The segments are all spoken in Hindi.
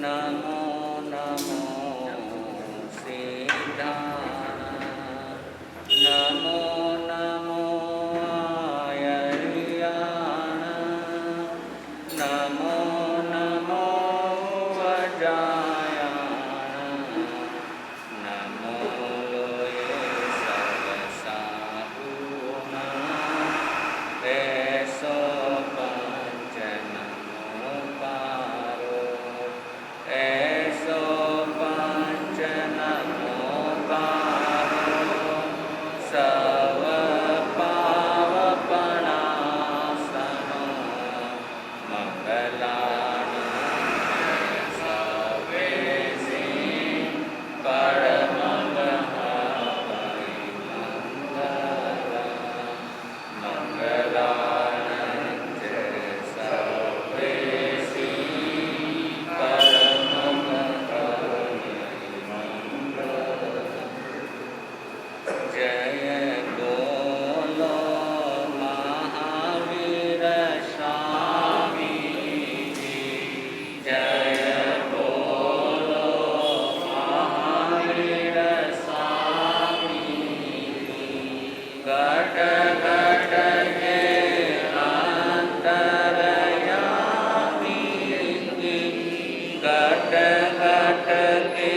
नमो नमो सिद्धाय नमो नमो आयर्याय नमो नमो वज्राय नमो लोये सर्वसाहुनां ऐसो पंच नमो पारो ऐसो पंच नमो पारो सब पावपणासनो मंगलानि सर्वेशि जय बोलो महावीर स्वामी की जय बोलो महावीर स्वामी की घट घट के अंतर्यामी की घट घट के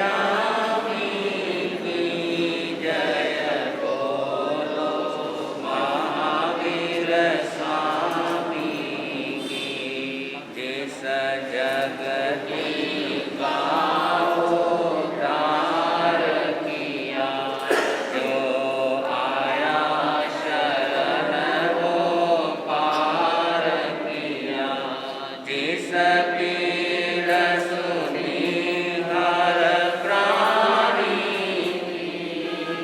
अंतर्यामी की जय बोलो महावीर स्वामी की जिस जगती का उद्धार किया जो आया शरण वो पार किया जिस पीर सुनी हर प्राणी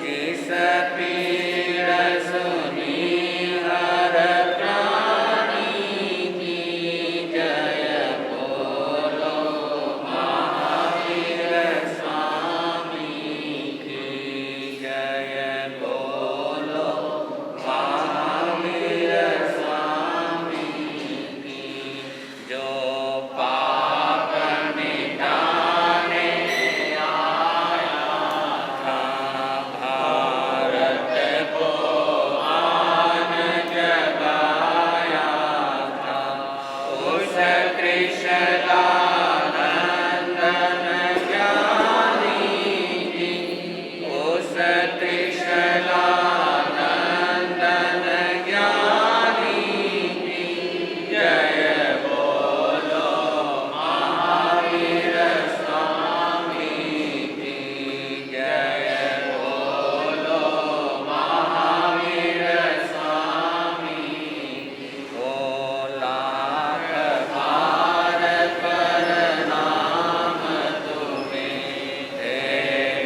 जिस पीर सुनी हर प्राणी की जय बोलो महावीर स्वामी की जय बोलो महावीर स्वामी की जो पाप मिटाने आया था भारत को आन जगाया था उस कृष्णानंदन ज्ञानी की उस कृष्णानंदन ज्ञानी की जय बोलो महावीर स्वामी की जय बोलो महावीर स्वामी ओ लाख बार प्रणाम तुम्हें हे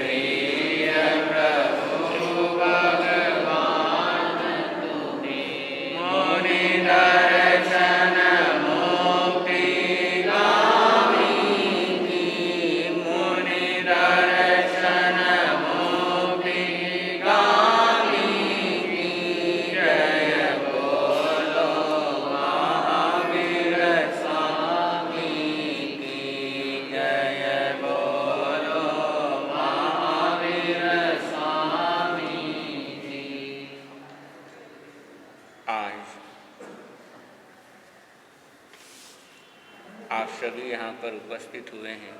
वीर प्रभु भगवान तुम्हें मुनि दर्शन मुक्ति गामी की मुनि दर्शन मुक्ति गामी की जय बोलो महावीर स्वामी की जय बोलो महावीर स्वामी की आज आप सभी यहाँ पर उपस्थित हुए हैं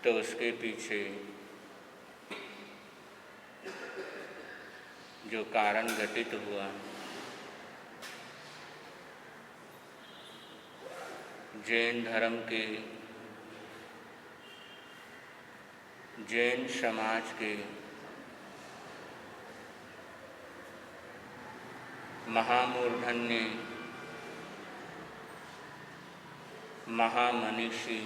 तो उसके पीछे जो कारण घटित हुआ जैन धर्म के जैन समाज के महामूर्धन्य महामनीषी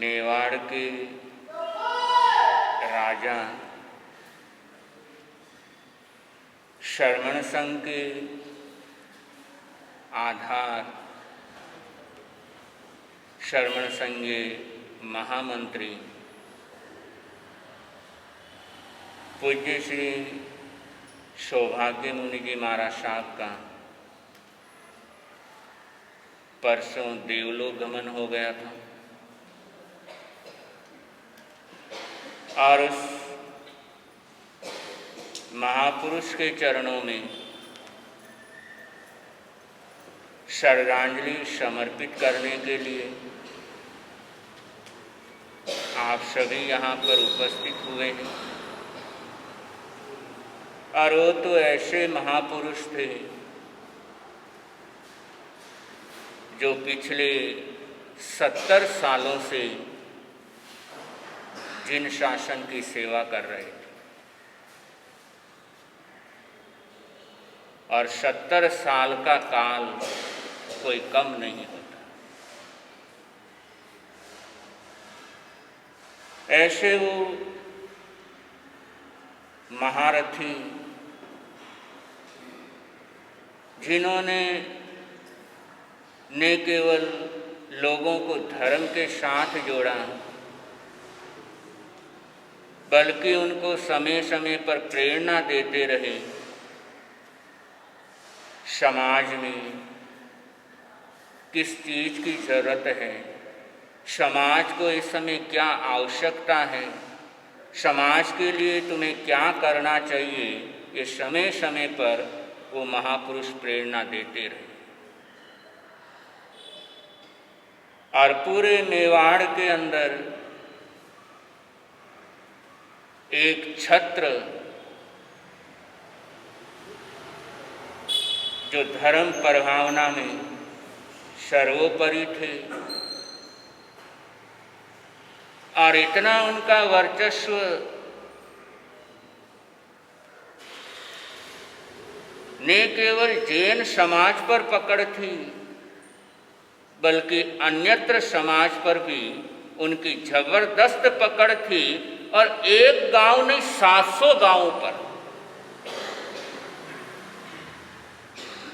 मेवाड़ के राजा श्रवण संघ के आधार श्रवण संघ महामंत्री पूज्य श्री सौभाग्य मुनि जी महाराज साहब का परसों देवलोक गमन हो गया था और उस महापुरुष के चरणों में श्रद्धांजलि समर्पित करने के लिए आप सभी यहाँ पर उपस्थित हुए हैं। और वो तो ऐसे महापुरुष थे जो पिछले 70 सालों से जिन शासन की सेवा कर रहे थे और 70 साल का काल कोई कम नहीं होता। ऐसे वो महारथी जिन्होंने न केवल लोगों को धर्म के साथ जोड़ा बल्कि उनको समय समय पर प्रेरणा देते रहे। समाज में किस चीज़ की ज़रूरत है, समाज को इस समय क्या आवश्यकता है, समाज के लिए तुम्हें क्या करना चाहिए, ये समय समय पर वो महापुरुष प्रेरणा देते रहे। और पूरे मेवाड़ के अंदर एक छत्र जो धर्म प्रभावना में सर्वोपरि थे और इतना उनका वर्चस्व न केवल जैन समाज पर पकड़ थी बल्कि अन्यत्र समाज पर भी उनकी जबरदस्त पकड़ थी। और एक गांव नहीं 700 गांवों पर।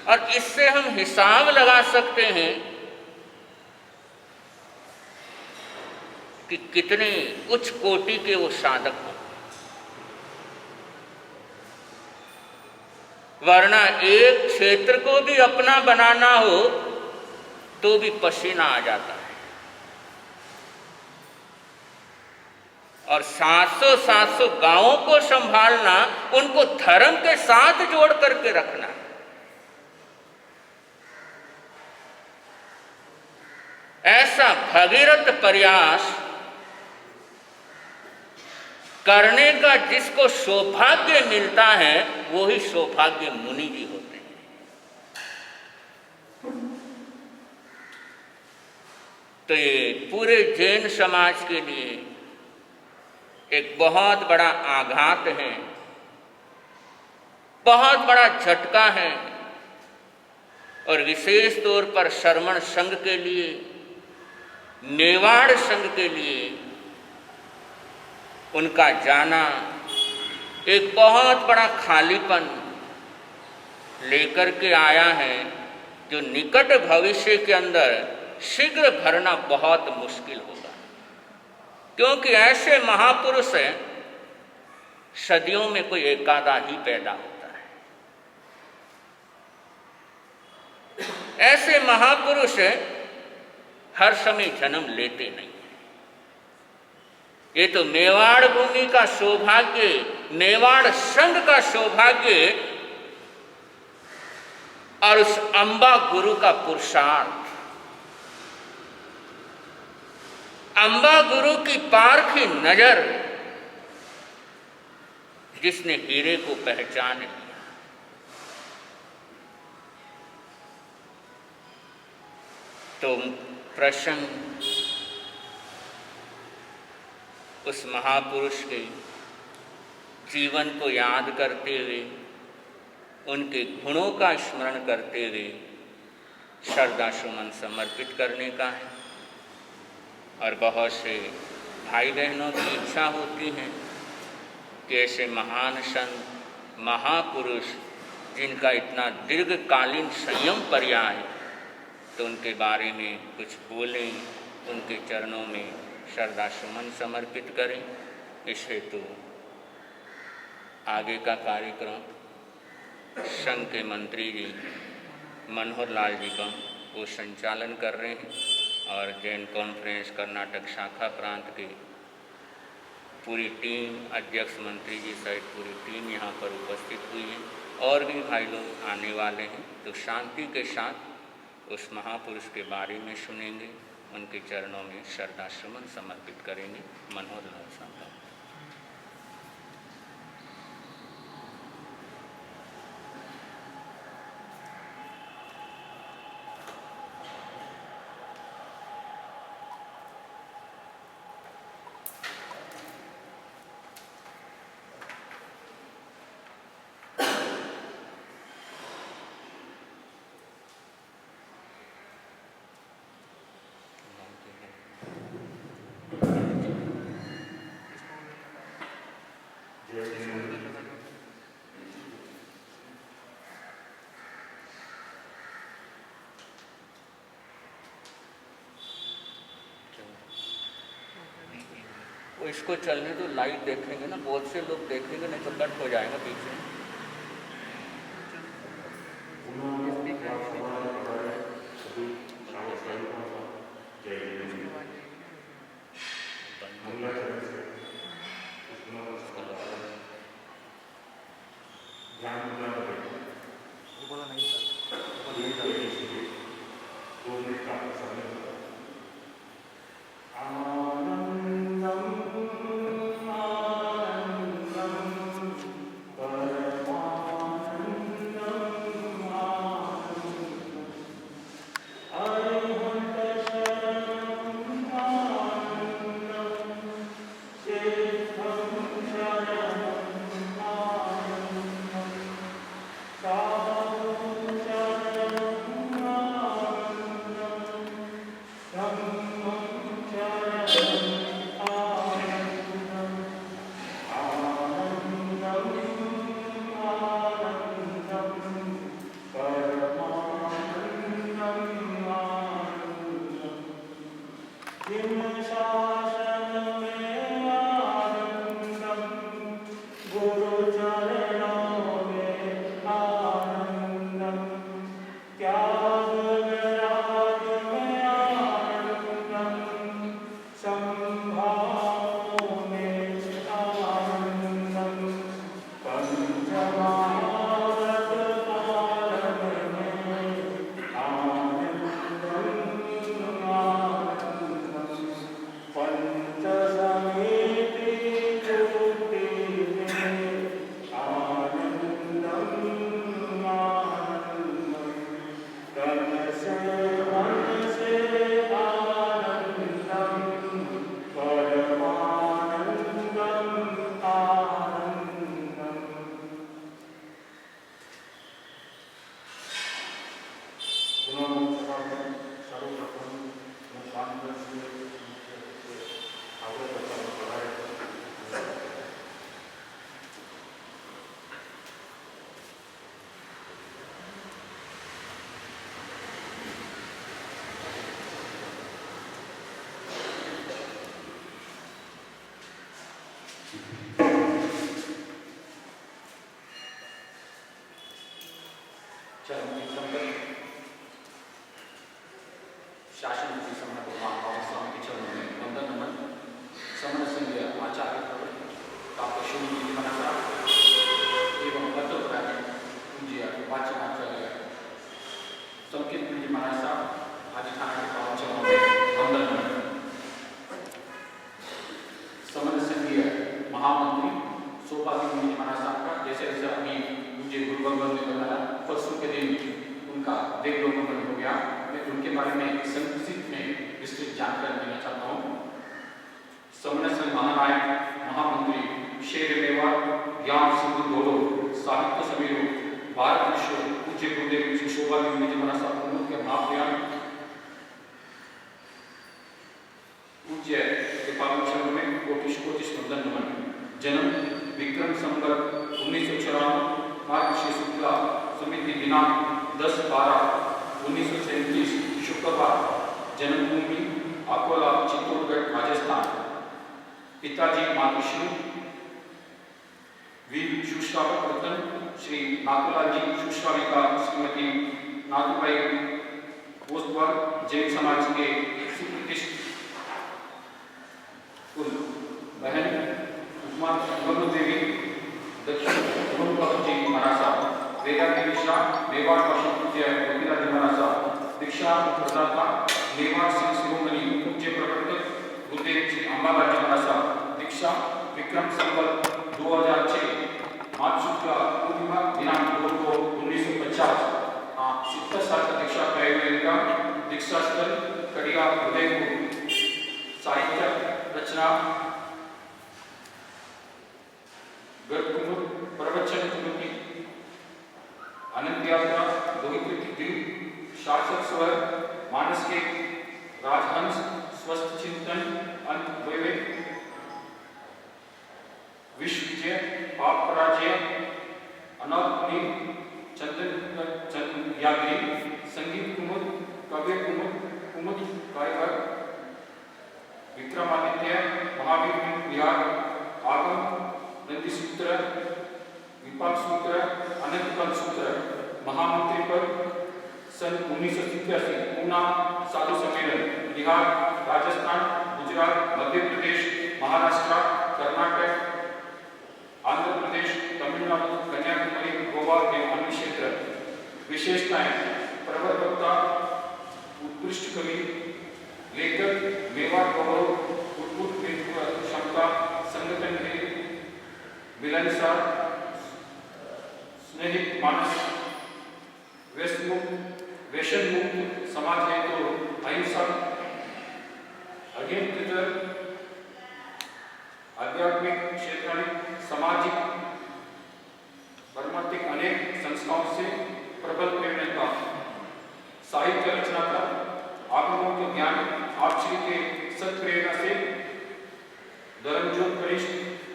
और इससे हम हिसाब लगा सकते हैं कि कितने उच्च कोटि के वो साधक हैं। वरना एक क्षेत्र को भी अपना बनाना हो तो भी पसीना आ जाता है। और 700 गांवों को संभालना, उनको धर्म के साथ जोड़ करके रखना, ऐसा भगीरथ प्रयास करने का जिसको सौभाग्य मिलता है वो ही सौभाग्य मुनि जी होते हैं। तो ये पूरे जैन समाज के लिए एक बहुत बड़ा आघात है, बहुत बड़ा झटका है। और विशेष तौर पर श्रमण संघ के लिए, मेवाड़ संघ के लिए उनका जाना एक बहुत बड़ा खालीपन लेकर के आया है, जो निकट भविष्य के अंदर शीघ्र भरना बहुत मुश्किल होगा। क्योंकि ऐसे महापुरुष हैं, सदियों में कोई एकादा ही पैदा होता है। ऐसे महापुरुष हर समय जन्म लेते नहीं। ये तो मेवाड़ भूमि का सौभाग्य, मेवाड़ संघ का सौभाग्य और उस अंबा गुरु का पुरुषार्थ। अंबा गुरु की पारखी नजर जिसने हीरे को पहचान लिया। तो प्रश्न उस महापुरुष के जीवन को याद करते हुए, उनके गुणों का स्मरण करते हुए श्रद्धा सुमन समर्पित करने का है। और बहुत से भाई बहनों की इच्छा होती है कि ऐसे महान संत, महापुरुष जिनका इतना दीर्घकालीन संयम पर्याय, तो उनके बारे में कुछ बोलें, उनके चरणों में श्रद्धा सुमन समर्पित करें। इस हेतु आगे का कार्यक्रम संघ के मंत्री जी मनोहर लाल जी का वो संचालन कर रहे हैं और जैन कॉन्फ्रेंस कर्नाटक शाखा प्रांत की पूरी टीम, अध्यक्ष मंत्री जी सहित पूरी टीम यहाँ पर उपस्थित हुई है और भी भाई लोग आने वाले हैं। तो शांति के साथ उस महापुरुष के बारे में सुनेंगे, उनके चरणों में श्रद्धा सुमन समर्पित करेंगे। मनोहर लाल साहब। वो इसको चलने तो लाइव देखेंगे ना, बहुत से लोग देखेंगे, नहीं तो कट हो जाएगा बीच में। शासन और स्वामी के चरणों में वंदन नमन। समन संघ आचार्य डॉक्टर शिवजी महाराज एवं भद्रपुरा पूज्य वाचनाचार्य संकेत जी महाराज साहब आज थाना के पावन चरणों में वंदन नमन। समन संघीय महामंत्री सौभाग्य जी महाराज साहब का जैसे जैसे अभी पूज्य गुरु भगवान ने बताया परसों के दिन उनका देवलोकन हो गया। मैं उनके बारे में संक्षिप्त में विस्तृत जानकारी देना चाहता हूँ। समन संघ महानायक महामंत्री शेर मेवा ज्ञान सिंधु बोलो साहित्य समीरो भारत विश्व पूज्य गुरुदेव श्री शोभा जी महाराज साहब के महाप्रयाण पूज्य के पावन चरणों में कोटि वंदन नमन। जन्म विक्रम संवत 1994 मार्गशीर्ष शुक्ला समिति दिनांक 10/12/1937 शुक्रवार। जन्मभूमि अकोला चित्तौड़गढ़ राजस्थान। पिताजी मातृश्री वीर सुश्रावक रत्न श्री नाथूलाल जी, सुश्राविका श्रीमती नाथूबाई ओस्तवाल, जैन समाज के सुप्रतिष्ठित कुल बहन उपमा देवी, दक्षिण जी महाराज साहब, वेदांती मिश्रा, मेवाड़ पार्षद पूज्य गोपीनाथ जी महाराज साहब, दीक्षा प्रदाता मेवाड़ संघ शिरोमणि पूज्य प्रवर्तक गुरुदेव श्री अंबालाल जी महाराज साहब, दीक्षा विक्रम संवत 2006 माघ शुक्ला पूर्णिमा दिनांक 2/2/1950 70 साल का दीक्षा पाए हुए का दीक्षा स्थल कड़िया उदयपुर, साहित्य रचना प्रवचन कृति, अनंत यात्रा, लोहित शासक स्वर, मानस के राजहंस, स्वस्थ चिंतन, अंत वैवेक, विश्व विजय, पाप पराजय, अनाथपुरी, चंदन यात्री, संगीत कुमुद, काव्य कुमुद, कुमुद कायवर, विक्रमादित्य, महावीर विहार, आगम, नंदी सूत्र, विपाक सूत्र, अनंतकाल सूत्र, महामंत्री पद, सन 1987 पूना साधु सम्मेलन, बिहार, राजस्थान, गुजरात, मध्य प्रदेश, महाराष्ट्र, कर्नाटक, आंध्र प्रदेश, तमिलनाडु, कन्याकुमारी, गोवा एवं अन्य क्षेत्र। विशेषताएं: प्रबल वक्ता, उत्कृष्ट कवि, लेखक, मेवाड़ गौरव, उत्कृष्ट व्यक्तित्व क्षमता, संगठन के मिलनसार, स्नेहित मानस, व्यसन मुक्त समाज है तो अहिंसा, अगेंद्र आध्यात्मिक क्षेत्र में सामाजिक परमार्थिक अनेक संस्थाओं से प्रबल प्रेरणा, साहित्य रचना का आगमों के ज्ञान आपसी के सत्प्रेरणा से धर्मज्योत कनिष्ठ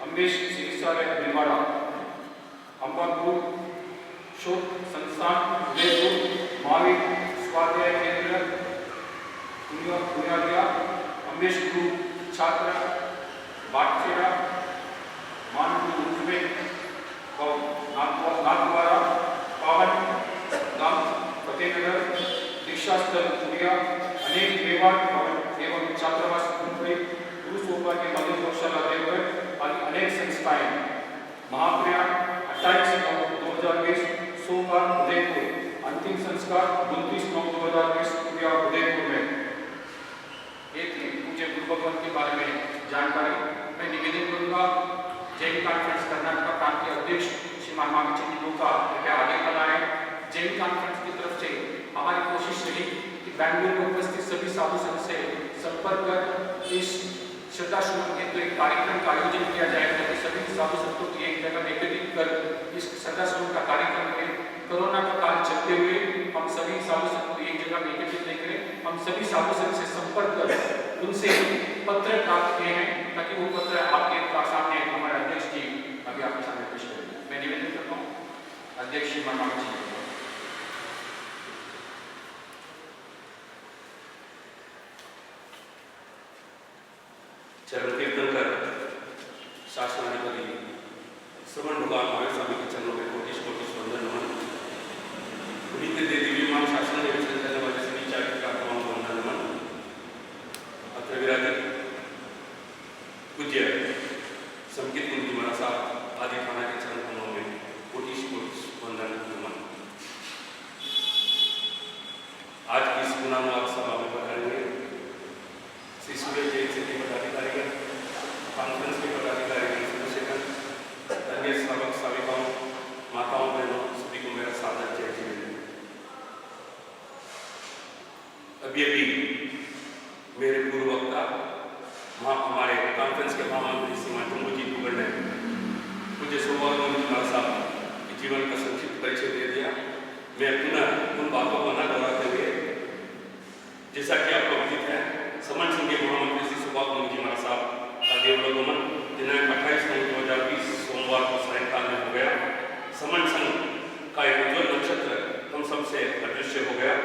अम्बेश सिंहसागर भिलवाड़ा, अंबापुर शोध संस्थान उदयपुर, महावीर स्वाध्याय केंद्र पुनिया, अम्बेश गुरु छात्र बाटखेड़ा, मानपुर में नाथद्वारा, पावन गांव फतेहनगर, दीक्षा स्थल पुरिया, अनेक मेवाड़ एवं छात्रावास गुरु सौभाग्य मध्य गौशाला देवगढ़ आदि अनेक संस्थाएं। महाप्रयाण 28/9/2020 सोमवार उदयपुर, अंतिम संस्कार 29/9/2020 पुरिया उदयपुर में। एक पूज्य गुरु भगवान के बारे में जानकारी मैं निवेदन करूंगा। जैन कॉन्फ्रेंस कर्नाटक प्रांत के अध्यक्ष श्रीमान मामिचंद जी का कृपया आगे बढ़ाएं। जैन कॉन्फ्रेंस की तरफ से हमारी कोशिश रही कि बैंगलोर में उपस्थित सभी साधु संघ से संपर्क कर इस श्रद्धाश्रम के तो एक कार्यक्रम का आयोजन किया जाए ताकि सभी साधु संतों की एक जगह एकत्रित कर इस श्रद्धाश्रम का कार्यक्रम में कोरोना का काल चलते हुए हम सभी साधु संघ को एक जगह एकत्रित नहीं करें। हम सभी साधु संघ से संपर्क कर उनसे पत्र प्राप्त किए हैं ताकि वो पत्र आपके सामने हमारे अध्यक्ष जी अभी आपके सामने पेश करेंगे। मैं निवेदन करता हूँ अध्यक्ष श्री मामा जी। चरण कीर्तन कर शासनाधिपति श्रवण भगवान महावीर स्वामी के चरणों में कोटि कोटि वंदन नमन। उन्हीं के दिव्यमान शासन में विचरण करने वाले सभी चारित्र आत्माओं को वंदन नमन। अत्र विराजित पूज्य संकीर्त मुनि महाराज साहब आदि थाना के चरण कमलों में कोटि कोटि वंदन नमन। आज की इस गुणानुवाद सभा में पधारेंगे श्री सूर्य जैन से पदाधिकारी, कॉन्फ्रेंस के पदाधिकारी, चंद्रशेखर, अन्य श्रावक श्राविकाओं, माताओं बहनों सभी को मेरा सादर जय जय। अभी मेरे पूर्व वक्ता हमारे कॉन्फ्रेंस के महामंत्री श्रीमान जम्बूजी दुगड़ ने मुझे सौभाग्य महाराज साहब के जीवन का संक्षिप्त परिचय दे दिया। मैं पुनः उन बातों को न दोहराते हुए, जैसा कि आपको विदित है, समन संघ के महामंत्री श्री सौभाग्य जी महाराज साहब का देवलोकगमन दिनांक 28/9/2020 सोमवार को सायंकाल में हो गया। समन संघ का एक उज्ज्वल नक्षत्र हम सबसे अदृश्य हो गया।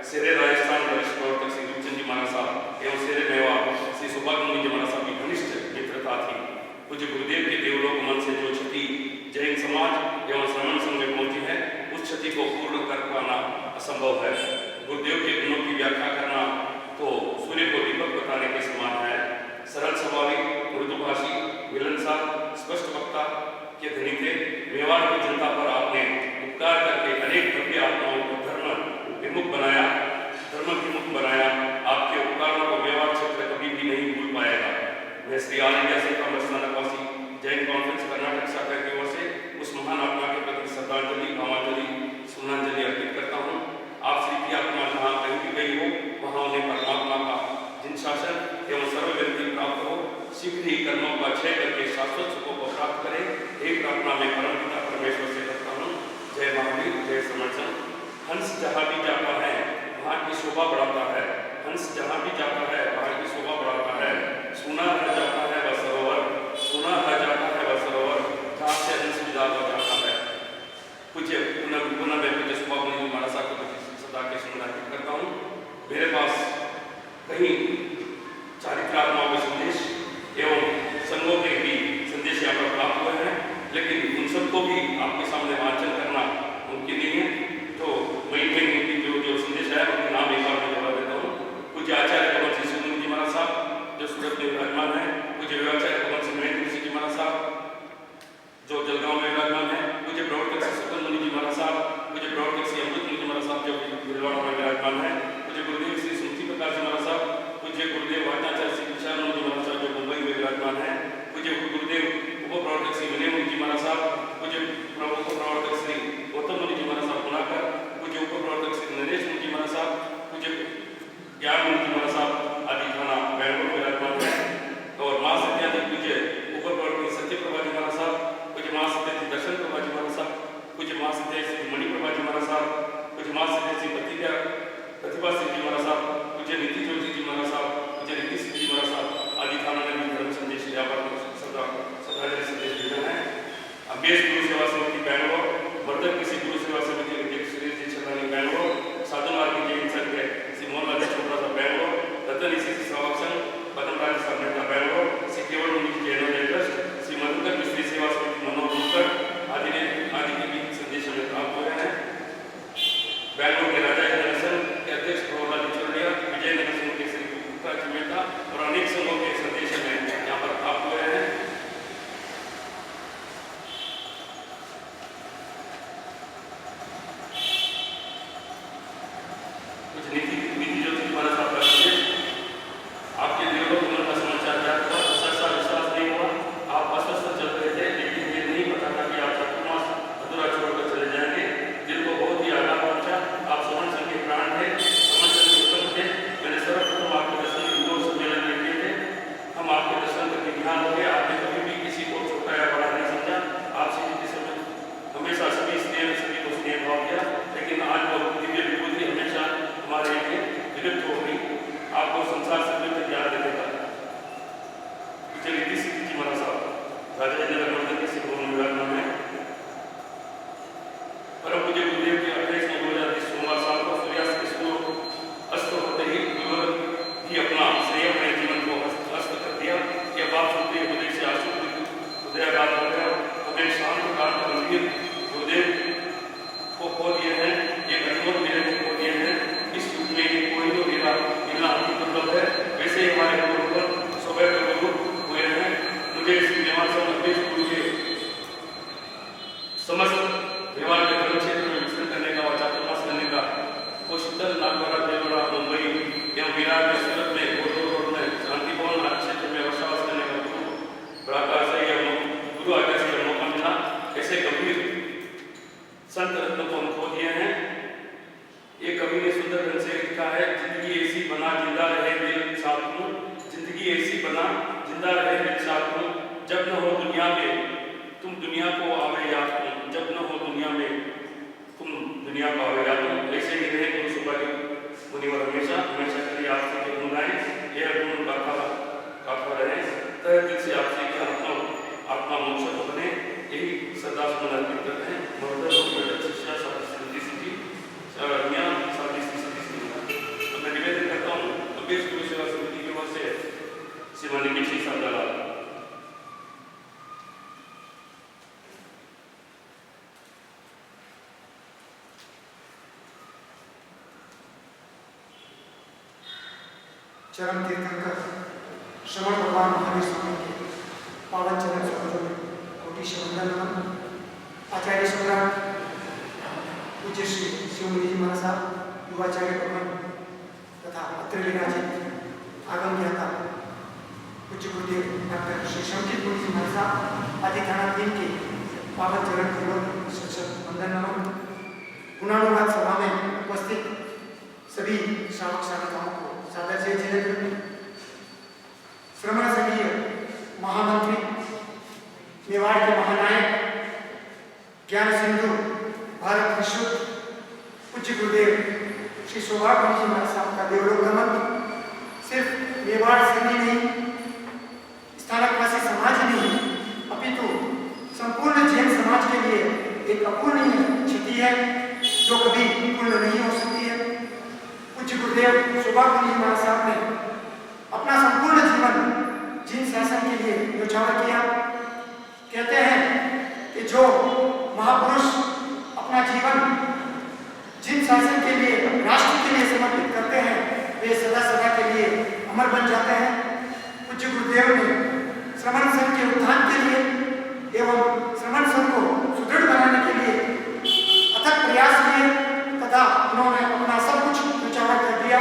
शेरे राजस्थान वरिष्ठ प्रवर्तक श्री रूपचंद जी महाराज साहब एवं शेरे मेवाड़ श्री सौभाग्य जी महाराज साहब की घनिष्ठ मित्रता थी। पूज्य गुरुदेव के देवलोकगमन से जो क्षति जैन समाज असंभव है। गुरुदेव के गुणों की व्याख्या करना तो सूर्य को दीपक बताने के समान है। सरल स्वभाविक, मृदुभाषी, मिलनसार, स्पष्ट वक्ता के धनी थे। मेवाड़ की जनता पर आपने उपकार करके अनेक भव्य आत्माओं को धर्म विमुख बनाया। आपके उपकारों को मेवाड़ क्षेत्र कभी भी नहीं भूल पाएगा। मैं श्री ऑल इंडिया सेवा मस्तानकवासी जैन कॉन्फ्रेंस कर्नाटक शाखा की ओर से उस महान आत्मा के प्रति श्रद्धांजलि, भावांजलि, सुमनांजलि अर्पित करता हूँ। आप श्री की आत्मा जहाँ कहीं भी गई हो वहाँ उन्हें परमात्मा का जिन शासन एवं सर्वव्यापी प्राप्त हो, शीघ्र ही कर्मों का क्षय करके शाश्वत सुखों को प्राप्त करे। एक प्रार्थना में परम पिता परमेश्वर से करता हूँ। जय महावीर, जय समर्चन। हंस जहाँ भी जाता है वहाँ की शोभा बढ़ाता है। हंस जहाँ भी जाता है वहाँ की शोभा बढ़ाता है। सुना रह जाता है वह सरोवर, सुना रह जाता है वह सरोवर जहाँ से हंस विदा हो जाता है। पूज्य पुनः मैं पूज्य सुबह मुनि महाराज साहब को सदा के स्मरण करता हूँ। मेरे पास कहीं चारित्रात्माओं के संदेश एवं संघों के भी संदेश यहाँ पर प्राप्त हुए हैं, लेकिन उन सबको भी आपके सामने वाचन करना मुमकिन नहीं है। तो वही उनकी जो संदेश है उनके नाम एक बार मैं दोहरा देता हूँ। पूज्य आचार्य भगवान श्री सुंदर जी महाराज साहब जो सूरत में विराजमान है। पूज्य आचार्य भगवान श्री महेंद्र जी महाराज साहब जो जलगांव में विराजमान है। पूज्य प्रवर्तक श्री सुकन मुनि जी महाराज साहब, पूज्य प्रवर्तक श्री अमृत मुनि जी महाराज साहब जो भीलवाड़ा में विराजमान है। पूज्य गुरुदेव श्री सुमति प्रकाश जी महाराज साहब, पूज्य गुरुदेव वाटाचार्य श्री विशाल मुनि जी महाराज साहब जो मुंबई में विराजमान है। पूज्य गुरुदेव उप प्रवर्तक श्री विनय मुनि जी महाराज साहब, पूज्य उप प्रवर्तक श्री गौतम मुनि जी महाराज साहब पुनाकर, पूज्य उप प्रवर्तक श्री नरेश मुनि जी महाराज साहब, पूज्य ज्ञान मुनि जी महाराज साहब आदि थाना बैंगलोर में विराजमान है। और माँ सत्यादि पूज्य उप प्रवर्तक सत्य प्रभा जी महाराज साहब, पूज्य माँ सत्यादि दर्शन प्रभा जी महाराज साहब, पूज्य माँ सत्यादि श्री मणि प्रभा जी महाराज साहब, पूज्य माँ सत्यादि श्री प्रतिभा सिंह जी महाराज साहब, पूज्य नीति ज्योति जी महाराज साहब, पूज्य नीति सिंह जी महाराज साहब आदि थाना ने भी धर्म संदेश यहाँ पर श्रद्धांजलि संदेश भेजा है। अम्बेश गुरु सेवा समिति बैंगलोर, वर्धक कृषि गुरु सेवा समिति अध्यक्ष सुरेश जी छलानी बैंगलोर, साधु मार्ग जैन संघ के श्री मोहन लाल चोपड़ा साहब बैंगलोर, रतन ऋषि श्रावक संघ पदम राज साहब मेहता बैंगलोर, श्री केवल मुनि जी जैनोदय ट्रस्ट, श्री मधुकर मिश्री सेवा समिति मनोहर मुस्कर आदि के भी संदेश हमें प्राप्त हुए हैं। बैंगलोर के राजा के अध्यक्ष प्रहलाद चौरड़िया, विजयनगर संघ के श्री गुप्ता जी मेहता और अनेक संघों के संदेश हमें यहाँ पर प्राप्त हुए हैं। कुछ नीति ज्योति महाराज साहब का संदेश। आपके दिलों में का समाचार क्या हुआ? सहसा विश्वास नहीं हुआ। आप अस्वस्थ चल रहे थे, लेकिन ये नहीं पता था कि आप चतुर्मास अधूरा छोड़कर चले जाएंगे। दिल को बहुत ही आघात पहुंचा। आप समन संघ के प्राण थे, समन संघ के उत्तम थे। मैंने सर्वप्रथम आपके दर्शन इंदौर सम्मेलन में किए थे। हम आपके दर्शन करके ध्यान हो गए। आपने कभी भी किसी को छोटा या बड़ा नहीं समझा। आपसे किसी समय हमेशा सभी को स्नेह भाव किया, लेकिन आज वो दिव्य विभूति हमेशा हमारे लिए विलुप्त हो गई। आपको संसार से विलुप्त याद रखेगा। नीति सिंह जी महाराज साहब राजा नगर मंदिर के सिंह भवन विराजमान है। परम पूज्य गुरुदेव के 28 मई 2020 सोमवार शाम को सूर्यास्त के सूर्य अस्त होते ही गुरुवर भी अपना संयममय जीवन को अस्त कर दिया। यह बात सुनते ही हृदय से आंसू हृदयाघात हो गया। हमें शांत कांत गंभीर गुरुदेव को खो दिए हैं, एक अनमोल मिलन को खो दिए हैं। इस युग में कोई तो मिलना अति दुर्लभ है। वैसे ही हमारे गुरु पर सौभाग्य गुरु हुए हैं। मुझे इस व्यवहार से अम्बेश गुरु के समस्त व्यवहार के धर्म क्षेत्र में विचरण करने का और चातुर्मास करने का वो शीतल नागपुरा देवड़ा मुंबई एवं विराट में सूरत में गोलूर रोड में शांति भवन आदि क्षेत्र में वर्षावास करने का गुरु आज्ञा से मौका मिला। ऐसे गंभीर संत रत्न को हम खो दिए हैं। एक कवि ने सुंदर ढंग से लिखा है, जिंदगी ऐसी बना जिंदा रहे दिल साथ में, जिंदगी ऐसी बना जिंदा रहे दिल साथ में, जब न हो दुनिया में तुम दुनिया को आवे याद तुम, जब न हो दुनिया में तुम दुनिया को आवे याद तुम। ऐसे ही रहे गुरु सुबाजी मुनिवर हमेशा हमेशा के लिए आपसे के गुण गाएं। यह गुण गाथा रहे। तहे दिल से आपसे के आत्मा मोक्ष को बने, यही सदा सुमन अर्पित करते हैं। महोदय शिष्या शादी सिद्धि मैं निवेदन करता हूँ अम्बेश गुरु सेवा समिति की ओर से श्रीमान निमिषी साहब। चरण कीर्तन कर श्रवण भगवान महावीर स्वामी के पावन चरण सरोजों में कोटि से वंदन नमन। आचार्य सम्राट पूज्य श्री शिवमुनि जी महाराज साहब, युवाचार्य प्रबंध तथा अत्र विराजित आगम ज्ञाता पूज्य गुरुदेव डॉक्टर श्री शंकित मुनि जी महाराज साहब आदि थानाधीन के पावन चरण कमलों सत वंदन नमन। गुणानुवाद सभा में उपस्थित सभी श्रावक श्राविकाओं को सादर जय जय। श्रमण संघीय महामंत्री, मेवाड़ के महानायक, ज्ञान सिंधु, भारत विश्व पूज्य गुरुदेव श्री सौभाग्य जी महाराज साहब का देवलोकगमन सिर्फ मेवाड़ से ही नहीं, स्थानकवासी समाज नहीं, अपितु संपूर्ण जैन समाज के लिए एक अपूर्णीय क्षति है जो कभी पूर्ण नहीं हो सकती है। पूज्य गुरुदेव सौभाग्य जी महाराज साहब ने अपना संपूर्ण जीवन जिन शासन के लिए न्यौछावर किया। कहते हैं कि जो महापुरुष अपना जीवन जिन शासन के लिए, राष्ट्र के लिए समर्पित करते हैं, वे सदा सदा के लिए अमर बन जाते हैं। पूज्य गुरुदेव ने श्रमण संघ के उत्थान के लिए एवं श्रमण संघ को सुदृढ़ बनाने के लिए अथक प्रयास किए तथा उन्होंने अपना सब कुछ न्यौछावर कर दिया।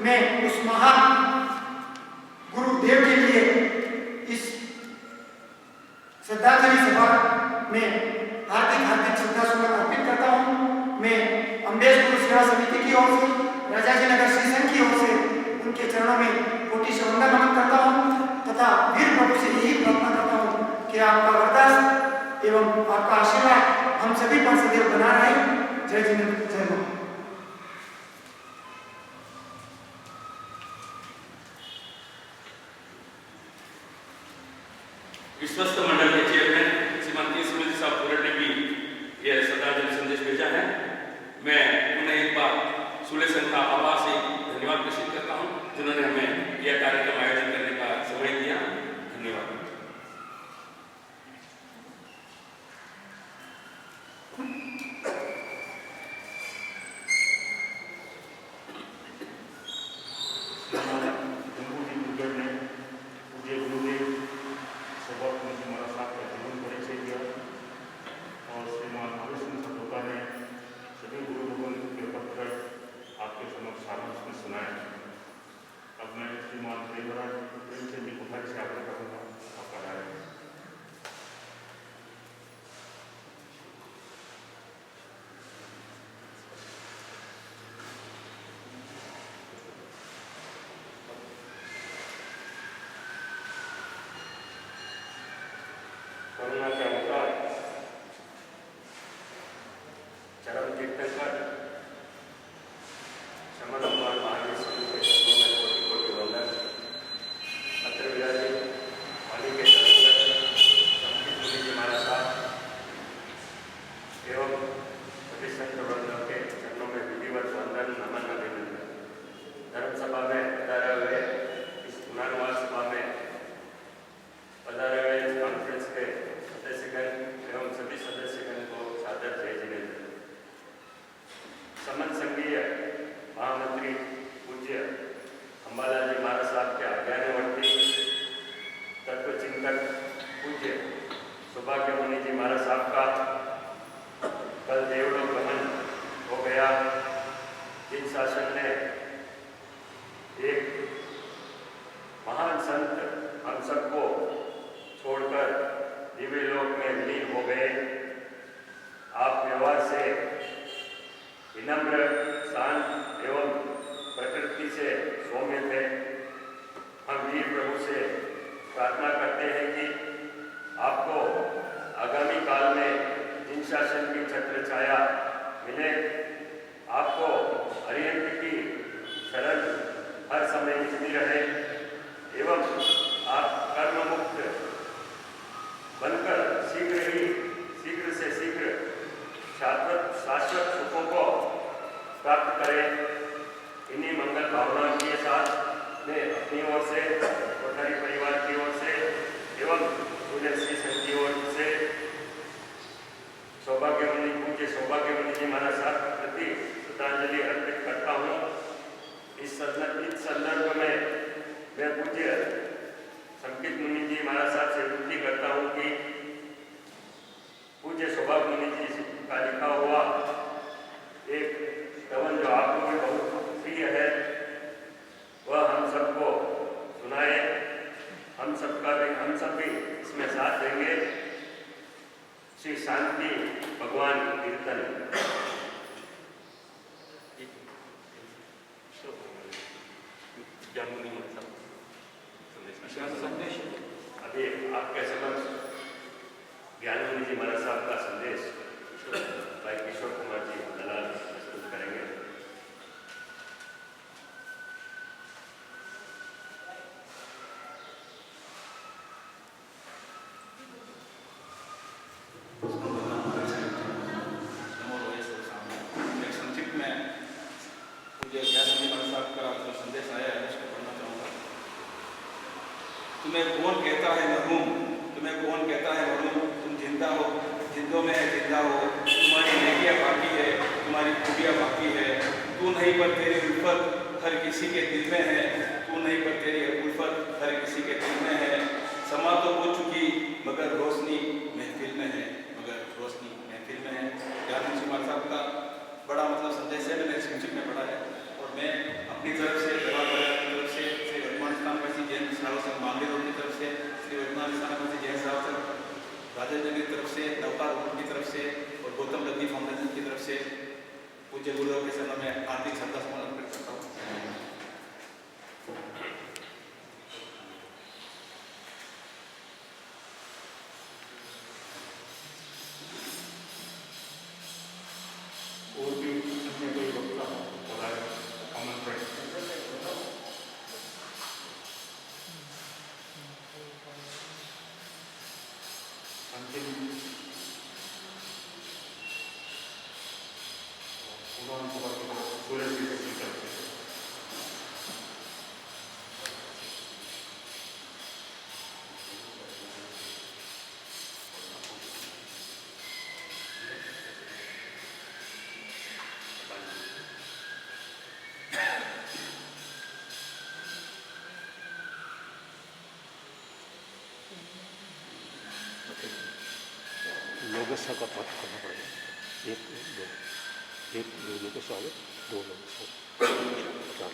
मैं उस महान गुरुदेव के लिए इस श्रद्धांजलि सभा में हार्दिक श्रद्धासुमन अर्पित करता हूँ। मैं अम्बेश गुरु सेवा समिति की ओर से, राजाजी नगर श्री संघ की ओर से उनके चरणों में कोटि से वंदन नमन करता हूँ तथा वीर प्रभु से यही प्रार्थना करता हूँ कि आपका वरदान एवं आपका आशीर्वाद हम सभी पर सदैव बना रहे। जय जिनेन्द्र, जय मां। विश्वस्त मंडल के चेयरमैन श्रीमान सुमित साहब पुरट ने भी यह श्रद्धांजलि संदेश भेजा है। मैं उन्हें एक बार सूर्य संघ का आभार से धन्यवाद प्रेषित करता हूं, जिन्होंने हमें यह कार्यक्रम आयोजित करने का समय दिया। धन्यवाद। करुणा के अनुसार चरण कीर्तन कर श्रमण भगवान महावीर स्वामी के चरणों में कोटि कोटि वंदन। अत्र विराजित वाली के शंकित मुनि जी महाराज साहब एवं सभी संत वृंदों के चरणों में विधिवत वंदन नमन अभिनंदन। धर्म सभा में पधारे हुए इस गुणानुवाद सभा में पधारे हुए कॉन्फ्रेंस के सदस्यगण एवं सभी सदस्यगण को सादर जय जिनेन्द्र। समन संघीय महामंत्री पूज्य अंबाला जी महाराज साहब के आज्ञानुवर्ती तत्व चिंतक पूज्य सौभाग्य मुनि जी महाराज साहब का कल देवलोकगमन हो गया। जिन शासन ने एक महान संत हम सबको छोड़कर दिव्य लोक में विलीन हो गए। आप व्यवहार से विनम्र, शांत एवं प्रकृति से सौम्य थे। हम वीर प्रभु से प्रार्थना करते हैं कि आपको आगामी काल में जिन शासन की छत्र छाया मिले, आपको अरिहंत की शरण हर समय मिलती रहे एवं आप कर्म मुक्त बनकर शीघ्र से शीघ्र शाश्वत सुखों को प्राप्त करें। इन्हीं मंगल भावनाओं के साथ मैं अपनी ओर से, कोठारी परिवार की ओर से एवं सूर्य श्री संघ की ओर से पूज्य सौभाग्य मुनि जी महाराज साहब के प्रति श्रद्धांजलि अर्पित करता हूँ। इस संदर्भ में मैं पूज्य संकित मुनि जी महाराज साहब से विनती करता हूँ कि पूज्य सौभाग्य मुनि जी का लिखा हुआ एक कवन जो आप लोगों में बहुत प्रिय है वह हम सबको सुनाए। हम सब भी इसमें साथ देंगे। श्री शांति भगवान कीर्तन। अभी आपके समक्ष ज्ञान मुनि जी महाराज साहब का संदेश भाई किशोर कुमार जी दलाल प्रस्तुत करेंगे। संक्षिप्त में मुझे ज्ञान मुनि महाराज साहब का जो संदेश आया है उसको पढ़ना चाहूँगा। तुम्हें कौन कहता है मरहूम, तुम्हें कौन कहता है मरहूम, तुम जिंदा हो, जिंदों में जिंदा हो, तुम्हारी नेकियां बाकी है, तुम्हारी खूबियाँ बाकी है। तू नहीं पर तेरी उल्फत हर किसी के दिल में है, तू नहीं पर तेरी उल्फत हर किसी के दिल में है। समा तो हो चुकी मगर रोशनी महफिल में है, मगर रोशनी महफिल में है। ज्ञान मुनि महाराज साहब का बड़ा मतलब संदेश है, मैंने संक्षिप्त में पढ़ा है। और मैं अपनी तरफ से की तरफ से श्री वर्तमान स्थान जैन सार्वजनिक मामले की तरफ से श्री वर्तमान स्थान जैन सार्वजनिक राजेंद्र की तरफ से, नवकार की तरफ से और गौतम लद्दी फाउंडेशन की तरफ से पूज्य गुरुदेव के चरणों में हार्दिक श्रद्धा सुमन अर्पित करता हूँ। और भी अन्य कोई वक्ता और आमंत्रण। अंतिम विधानसभा के सूरज जी की तरफ से लोगों का पाठ करना पड़ेगा। एक दो लोगों से आगे, दो लोगों से चार।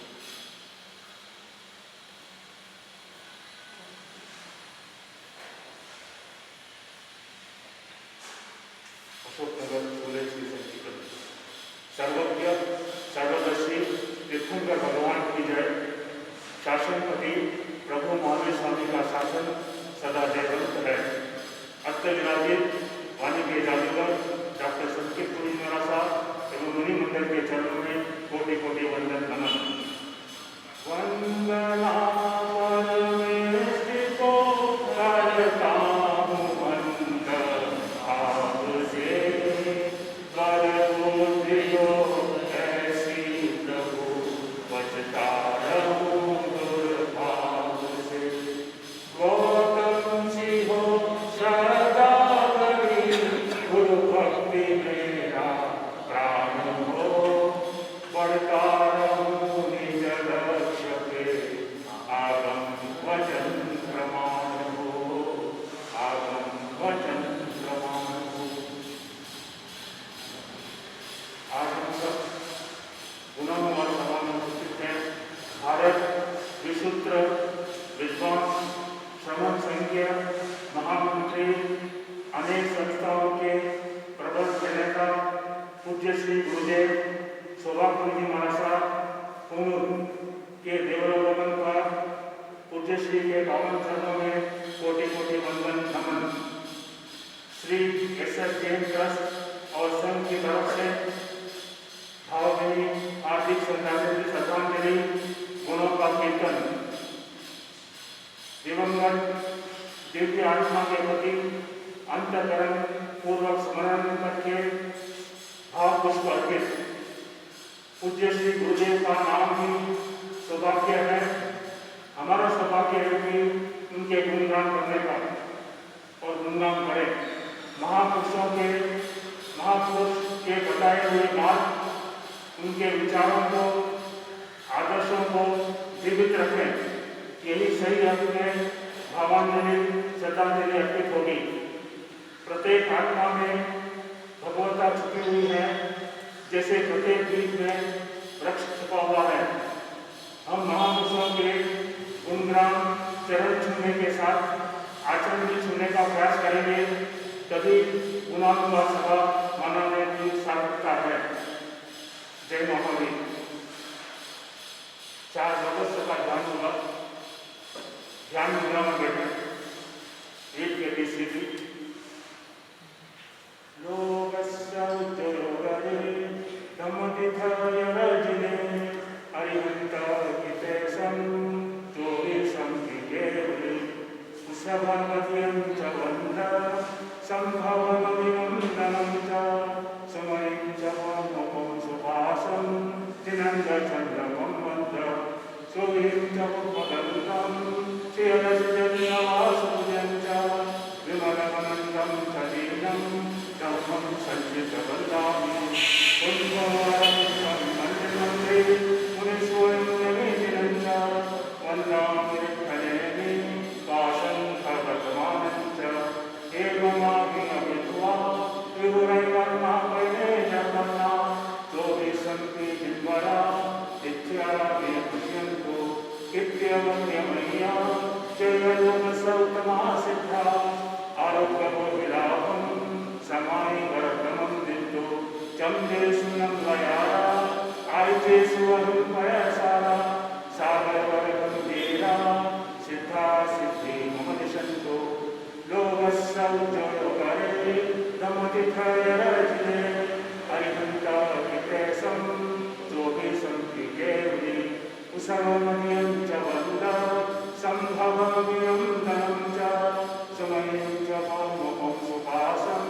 अशोकनगर सूरज की संकीर्तन। सर्वज्ञ सर्वदर्शी तीर्थंकर भगवान की जय। शासनपति प्रभु महावीर स्वामी का शासन सदा जयवंत है। अत्य विराजित वाणी के जादूगर डॉक्टर संकित मुनि महाराज साहब एवं मुनि मंडल के चरणों में कोटि कोटि वंदन नमन। वंदना अनेक संस्थाओं के प्रबल प्रणेता पूज्य श्री गुरुदेव सौभाग्य मुनि महाराज साहब पूर्ण के देवलोकन पर पूज्य श्री के पावन चरणों में कोटि कोटि वंदन नमन। श्री एस.एस. जैन ट्रस्ट और संघ की तरफ से भावभीनी हार्दिक श्रद्धांजलि गुणों का कीर्तन। दिवंगत दिव्य आत्मा के प्रति अंतकरण पूर्वक स्मरण करके भाव पुष्प अर्पित। पूज्य श्री गुरुदेव का नाम ही सौभाग्य है। हमारा सौभाग्य है कि उनके गुणगान करने का और गुणगान करें। महापुरुष के बताए हुए बात, उनके विचारों को, आदर्शों आदर्शों को जीवित रखें। यही सही अर्थ में भावांजलि श्रद्धांजलि अर्पित होगी। प्रत्येक आत्मा में भगवत्ता छुपी हुई है, जैसे प्रत्येक बीज में वृक्ष छुपा हुआ है। हम महापुरुषों के गुणगान चरण छूने के साथ आचरण भी छूने का प्रयास करेंगे, तभी गुणानुवाद सभा मनाने की सार्थकता है। जय महावीर। 4 अगस्त का ध्यान होगा। ध्यान मुद्रा में बैठे, एक व्यक्ति सीधी लोकस्य उज्ज्वलोदये धम्मतीर्थयरजिने अरिहन्त कितेशं चोवीसं किकेवले कुशभवद्यं च वन्द सम्भवमभिवन्दनं च समयं च वमकं सुभासं दिनन्दचन्द्रमं वन्द सोऽयं च उपदन्तं श्रियदशजन्यवासुजं च विमलमनन्दं च दीनं धर्मं सञ्चितवन्दामि पुण्यवरं मन्दिरमन्त्रे मुनिस्वयं निवेदिनं च वन्दामि विठ्ठलेनि पाशं भगवत्मानं च एवमाभिनवित्वा विहुरैवर्मापयने जगन्ना चोभिसन्ति जिन्वरा इत्यादि पुष्यन्तु इत्यवन्यमय्या जयलोकसौतमा सिद्धा आरोग्यभोगिलाभं समाय वरदमं दिन्दो चम्देषु नम्लयारा आयुजेषु अरुपयसारा सागरवरगम्भीरा सिद्धा सिद्धि मम दिशन्तु लोकस्य उज्ज्वलोकरे धम्मतीर्थयरजिने अरिहन्त कितेशं चोभिसं किकेवली कुशलमधियं च वन्द सम्भवमभिनन्दनं च समयं च मौमकं सुभासं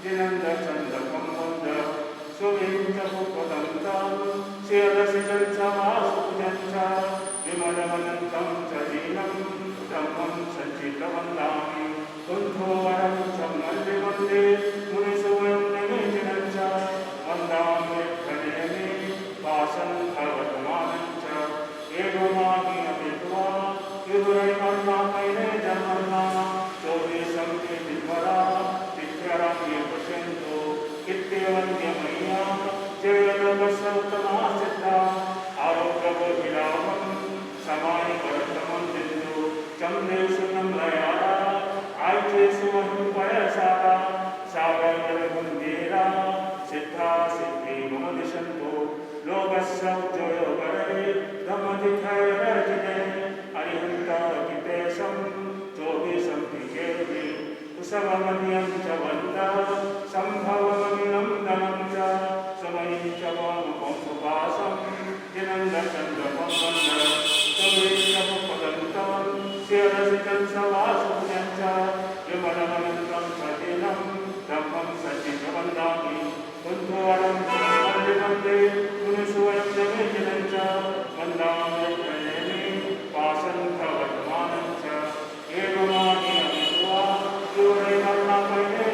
दिनन्दचन्द्रकं वन्द सोऽयं च पुष्पदन्तं श्रियरसिजं च वासुजं च विमलमनन्तं च दीनं धम्मं सञ्चितवन्दामि कुण्ठोवरं च मन्दिरमन्दिरे मुनिसुवयं निवेदिनं च वन्दामि विठ्ठलेनि पाशं भगवत्मानं च एवमाभिनवित्वा विहुरैवर्मापयने जगन्ना चोभिसं जिन्वरा इत्यादि पुष्यन्तु इत्यवन्यमय्या जयलोकसौतमा सिद्धा आरोग्यभोगिलाभं समाय वरदमं दिन्दो चम्देषु नम्लयारा आयुजेषु अरुपयसारा सागरवरगम्भीरा सिद्धा सिद्धि मम दिशन्तु लोकस्य उज्ज्वलोकरे धम्मतीर्थयरजिने अरिहन्त कितेशं चोभिसं किकेवली कुशलमधियं च वन्द सम्भवमभिनन्दनं च समयं च वामकं सुभासं दिनन्दचन्द्रकं वन्द सोऽयं च पुष्पदन्तं श्रियरसिजं च वासुजं च विमलमनन्दं च दीनं धम्मं सञ्चितवन्दामि कुण्ठोवरं च मन्दिरमन्दिरे मुनिसुवयं निवेदिनं च वन्दामि विठ्ठलेनि पाशं भगवत्मानं च एवमाभिनवित्वा विहुरैवर्मापयने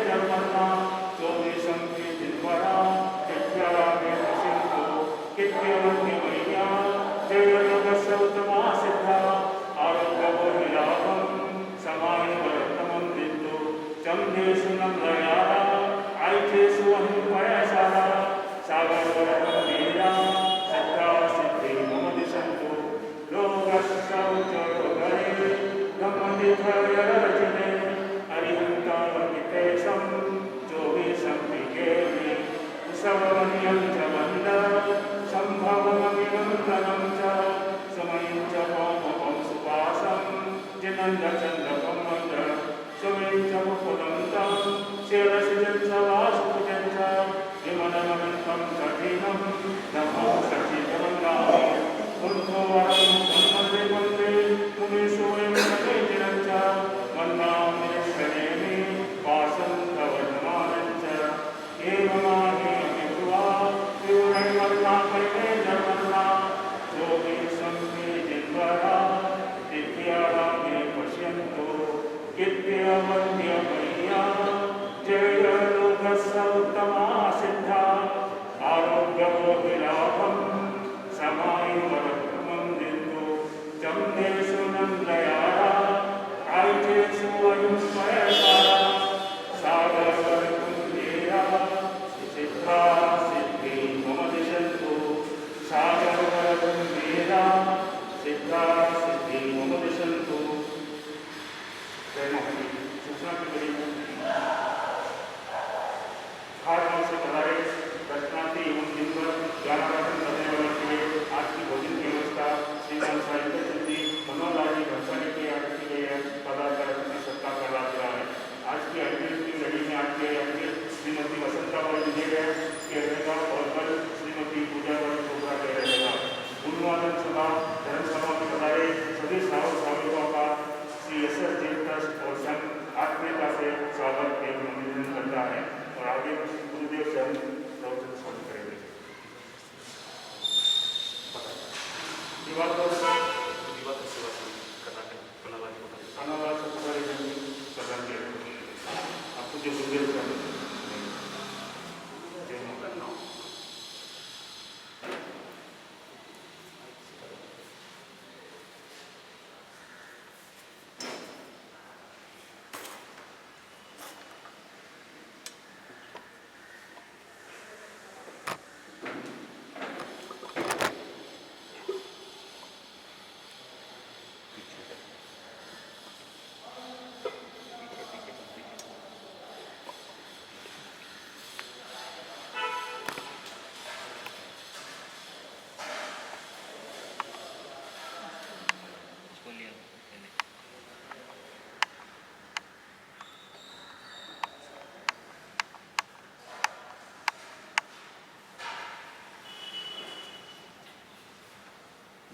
है कि रहेगा और कल श्रीमती पूजा पर छोकरा के रहेगा। गुरुवादन सभा धर्मसभा में पधारे सभी श्रावक श्राविकों का श्री SS जैन ट्रस्ट और संघ आत्मीयता से स्वागत एवं अभिनंदन करता है और आगे गुरुदेव से हम प्रवचन शुरू करेंगे। आपको जो गुरुदेव से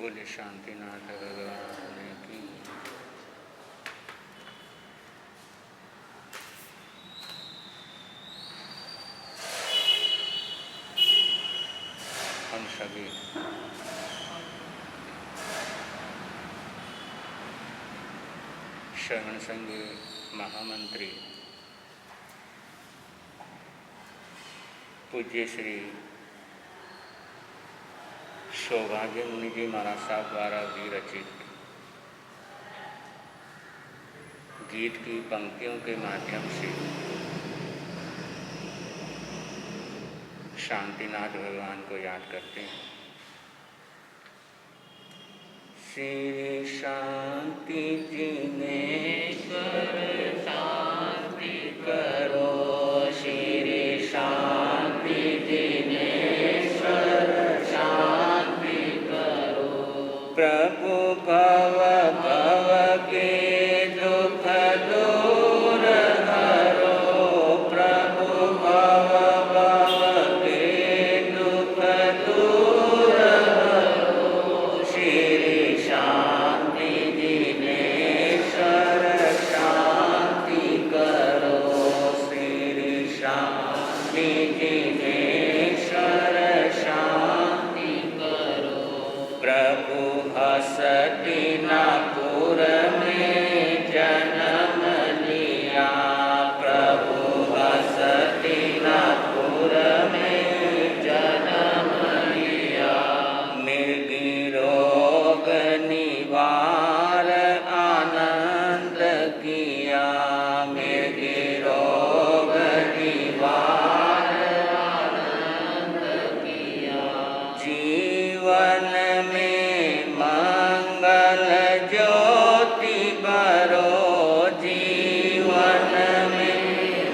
बोले शांतिनाथ भगवान की। हम सभी श्रवण संघ महामंत्री पूज्य श्री सौभाग्य मुनि जी महाराज साहब द्वारा विरचित गीत की पंक्तियों के माध्यम से शांतिनाथ भगवान को याद करते हैं। श्री शांति जिनेश्वर शांति करो, श्री शांति जिनेश्वर शांति करो। प्रभु भव भव के दुख दूर हरो, प्रभु भव भव के दुख दूर हरो। श्री शांति जिनेश्वर शांति करो, श्री शांति जिनेश्वर शांति करो। प्रभु हस्तिनापुर में जन्म लिया, प्रभु हस्तिनापुर में जन्म लिया। मृगी रोग निवार आनंद किया, मृगी रोग निवार आनंद किया। जीवन में मंगल ज्योति बरो, जीवन में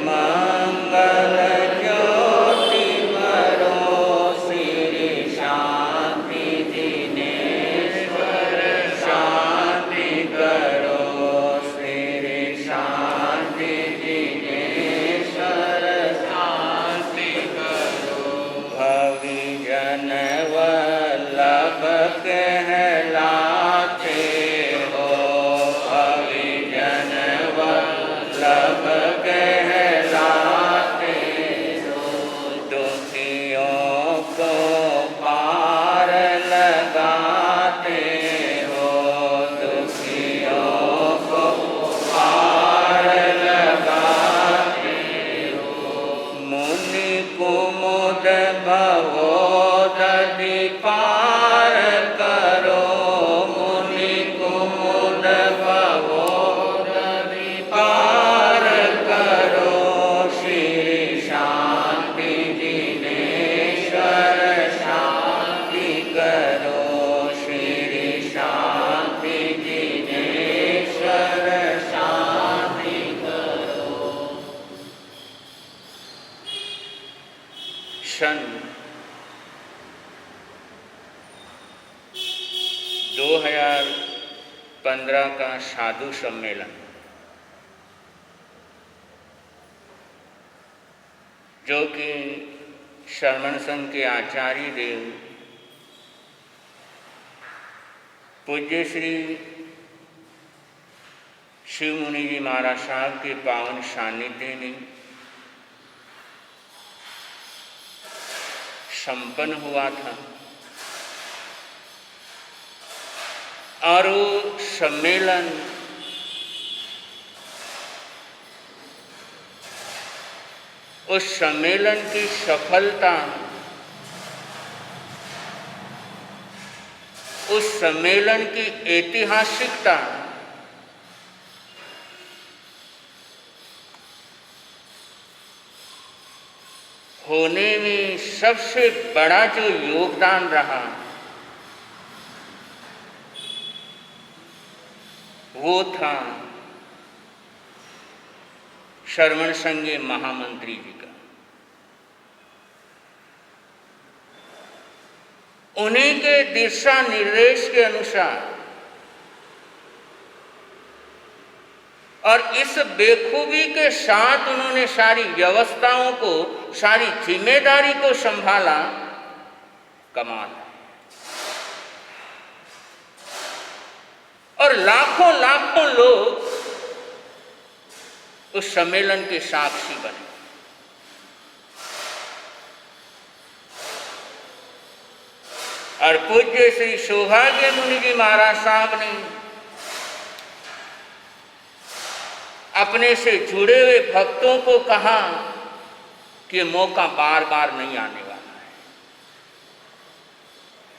मंगल ज्योति बरो। श्री शांति जिनेश्वर शांति करो, श्री शांति जिनेश्वर शांति करो। भवि जन वल्लभ कहलाते हो, भवि जन वल्लभ कहलाते हो। दुखियों को पार लगाते हो, दुखियों को पार लगाते हो। मुनि कुमुद भवोदधि पार करो, मुनि कुमुद भवोदधि पार करो। श्री शांति जिनेश्वर शांति करो, श्री शांति जिनेश्वर शांति करो। सन 2015 का साधु सम्मेलन जो कि श्रमण संघ के आचार्य देव पूज्य श्री शिव मुनि जी महाराज साहब के पावन सानिध्य में संपन्न हुआ था और वो सम्मेलन उस सम्मेलन की सफलता, उस सम्मेलन की ऐतिहासिकता होने में सबसे बड़ा जो योगदान रहा वो था श्रमण संघ के महामंत्री जी का। उन्हीं के दिशा निर्देश के अनुसार और इस बेखूबी के साथ उन्होंने सारी व्यवस्थाओं को, सारी जिम्मेदारी को संभाला। कमाल। और लाखों लाखों लोग उस सम्मेलन के साक्षी बने। और पूज्य श्री सौभाग्य मुनि जी महाराज साहब ने अपने से जुड़े हुए भक्तों को कहा कि मौका बार बार नहीं आने वाला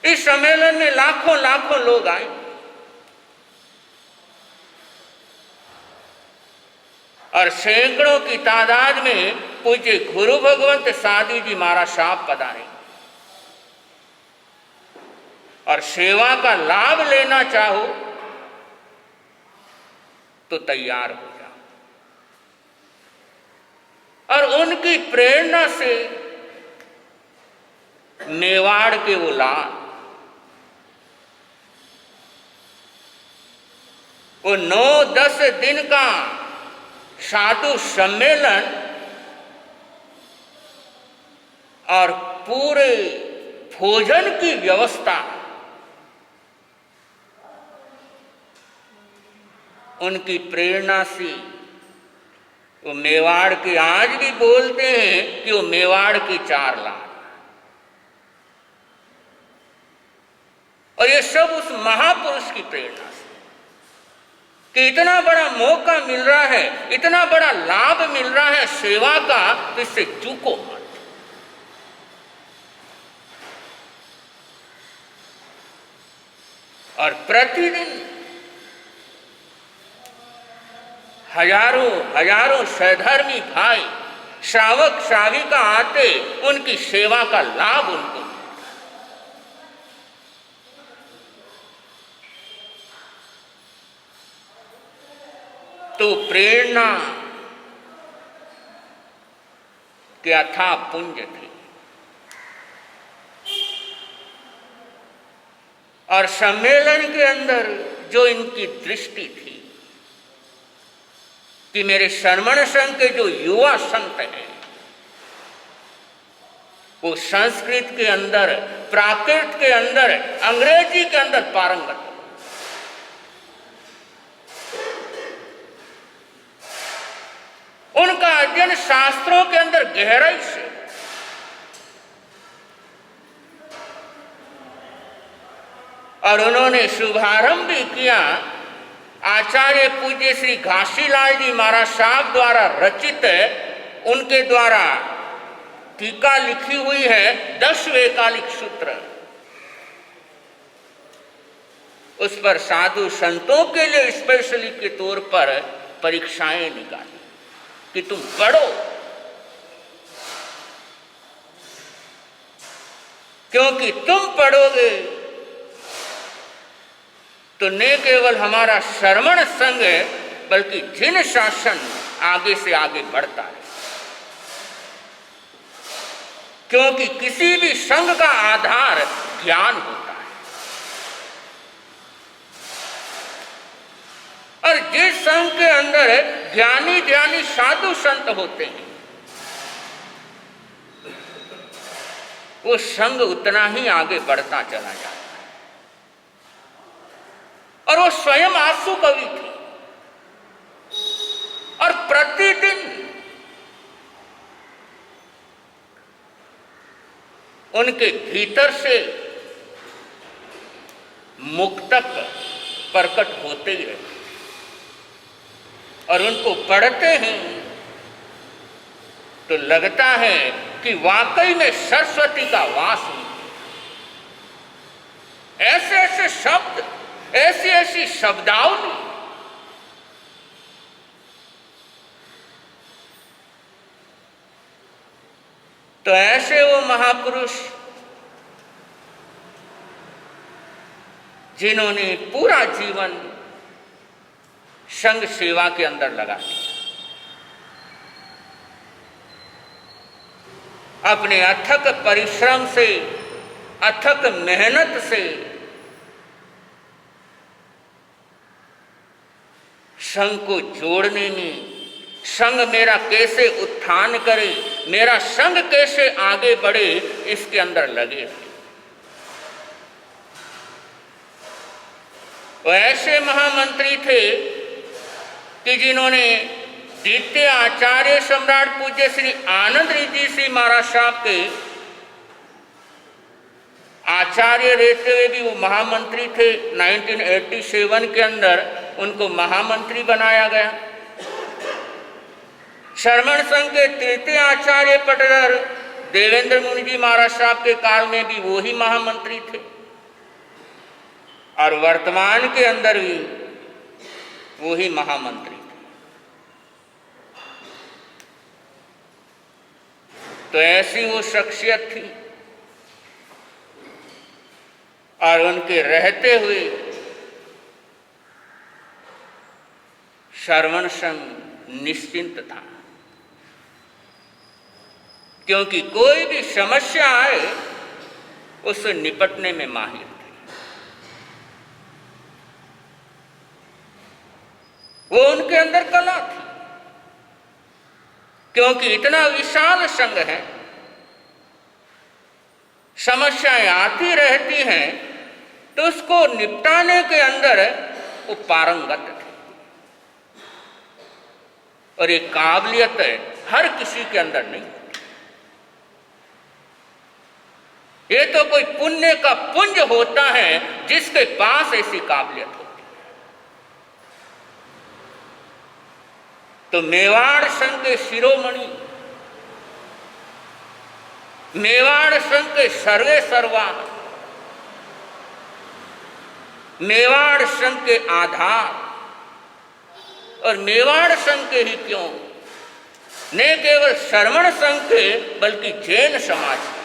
है। इस सम्मेलन में लाखों लाखों लोग आए और सैकड़ों की तादाद में पूज्य गुरु भगवंत साधु जी महाराज साहब पधारे और सेवा का लाभ लेना चाहो तो तैयार हो जाओ। और उनकी प्रेरणा से मेवाड़ के वो लाल, वो 9-10 दिन का साधु सम्मेलन और पूरे भोजन की व्यवस्था उनकी प्रेरणा से वो मेवाड़ के आज भी बोलते हैं कि वो मेवाड़ के 4 लाल। और ये सब उस महापुरुष की प्रेरणा से कि इतना बड़ा मौका मिल रहा है, इतना बड़ा लाभ मिल रहा है सेवा का, तो इससे चूको मत। और प्रतिदिन हजारों हजारों सहधर्मी भाई, श्रावक श्राविका आते, उनकी सेवा का लाभ उनको। तो प्रेरणा के अथाह पुंज थे। और सम्मेलन के अंदर जो इनकी दृष्टि थी कि मेरे श्रमण संघ के जो युवा संत हैं वो संस्कृत के अंदर, प्राकृत के अंदर, अंग्रेजी के अंदर पारंगत हो। उनका अध्ययन शास्त्रों के अंदर गहराई से, और उन्होंने शुभारंभ भी किया आचार्य पूज्य श्री घासीलाल जी महाराज साहब द्वारा रचित, उनके द्वारा टीका लिखी हुई है 10 वैकालिक सूत्र। उस पर साधु संतों के लिए स्पेशली के तौर पर परीक्षाएं निकाली कि तुम पढ़ो, क्योंकि तुम पढ़ोगे तो न केवल हमारा श्रमण संघ बल्कि जिन शासन आगे से आगे बढ़ता है। क्योंकि किसी भी संघ का आधार ज्ञान होता है, और जिस संघ के अंदर ज्ञानी ज्ञानी साधु संत होते हैं वो संघ उतना ही आगे बढ़ता चला जाता है। और वो स्वयं आंसू कवि थे और प्रतिदिन उनके भीतर से मुक्तक प्रकट होते ही रहते और उनको पढ़ते हैं तो लगता है कि वाकई में सरस्वती का वास है। ऐसे ऐसे शब्द, ऐसी ऐसी शब्दावली, तो ऐसे वो महापुरुष जिन्होंने पूरा जीवन संघ सेवा के अंदर लगा दिया, अपने अथक परिश्रम से, अथक मेहनत से संघ को जोड़ने में, संघ मेरा कैसे उत्थान करे, मेरा संघ कैसे आगे बढ़े, इसके अंदर लगे। वो ऐसे महामंत्री थे कि जिन्होंने द्वितीय आचार्य सम्राट पूज्य श्री आनंद रिद्धि श्री महाराज साहब के आचार्य रहते हुए भी वो महामंत्री थे। 1987 के अंदर उनको महामंत्री बनाया गया। श्रमण संघ के तृतीय आचार्य पटधर देवेंद्र मुनि जी महाराज साहब के काल में भी वो ही महामंत्री थे और वर्तमान के अंदर भी वो ही महामंत्री थे। तो ऐसी वो शख्सियत थी और उनके रहते हुए श्रवण संघ निश्चिंत था, क्योंकि कोई भी समस्या आए उससे निपटने में माहिर थे। वो उनके अंदर कला थी, क्योंकि इतना विशाल संघ है, समस्याएं आती रहती हैं, तो उसको निपटाने के अंदर वो पारंगत थे। और ये काबिलियत हर किसी के अंदर नहीं होती। ये तो कोई पुण्य का पुंज होता है जिसके पास ऐसी काबिलियत होती है। तो मेवाड़ संघ के शिरोमणि, मेवाड़ संघ के सर्वे सर्वा, मेवाड़ संघ के आधार, और मेवाड़ संघ के ही क्यों, न केवल श्रमण संघ के बल्कि जैन समाज के।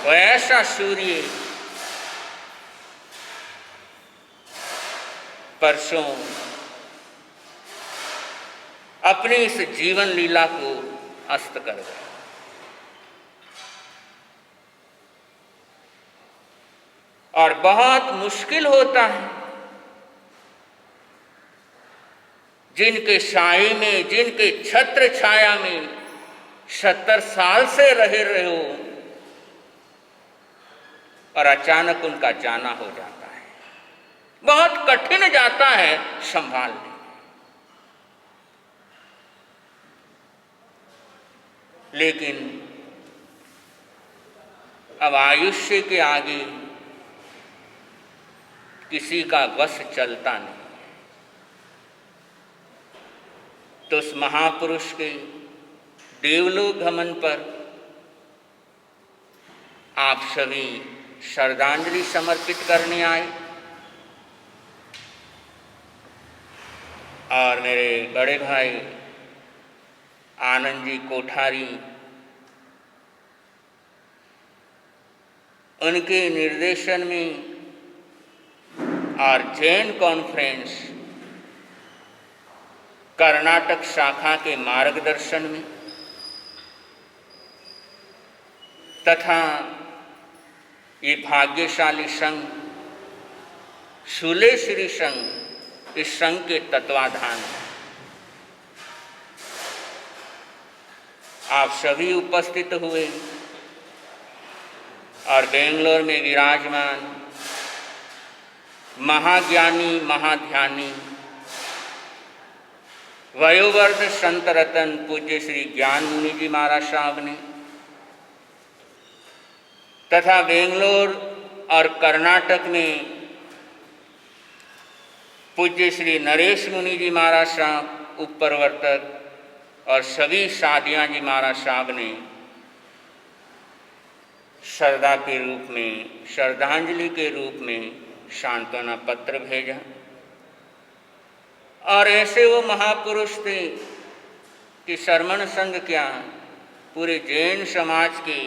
वो ऐसा सूर्य परसों अपनी इस जीवन लीला को अस्त कर गए। और बहुत मुश्किल होता है जिनके साए में, जिनके छत्र छाया में 70 साल से रहे हो और अचानक उनका जाना हो जाता है। बहुत कठिन जाता है संभालने। लेकिन अब आयुष्य के आगे किसी का वश चलता नहीं। तो उस महापुरुष के देवलोक गमन पर आप सभी श्रद्धांजलि समर्पित करने आए और मेरे बड़े भाई आनंद जी कोठारी, उनके निर्देशन में और जैन कॉन्फ्रेंस कर्नाटक शाखा के मार्गदर्शन में तथा ये भाग्यशाली संघ शूलेश्वरी संघ, इस संघ के तत्वाधान में आप सभी उपस्थित हुए और बेंगलोर में विराजमान महाज्ञानी महाध्यानी वयोवर्ध संत रतन पूज्य श्री ज्ञान मुनि जी महाराज साहब ने तथा बेंगलोर और कर्नाटक में पूज्य श्री नरेश मुनि जी महाराज साहब उपप्रवर्तक और सभी साधिया जी महाराज साहब ने श्रद्धा के रूप में श्रद्धांजलि के रूप में सांत्वना पत्र भेजा। और ऐसे वो महापुरुष थे कि श्रमण संघ क्या पूरे जैन समाज के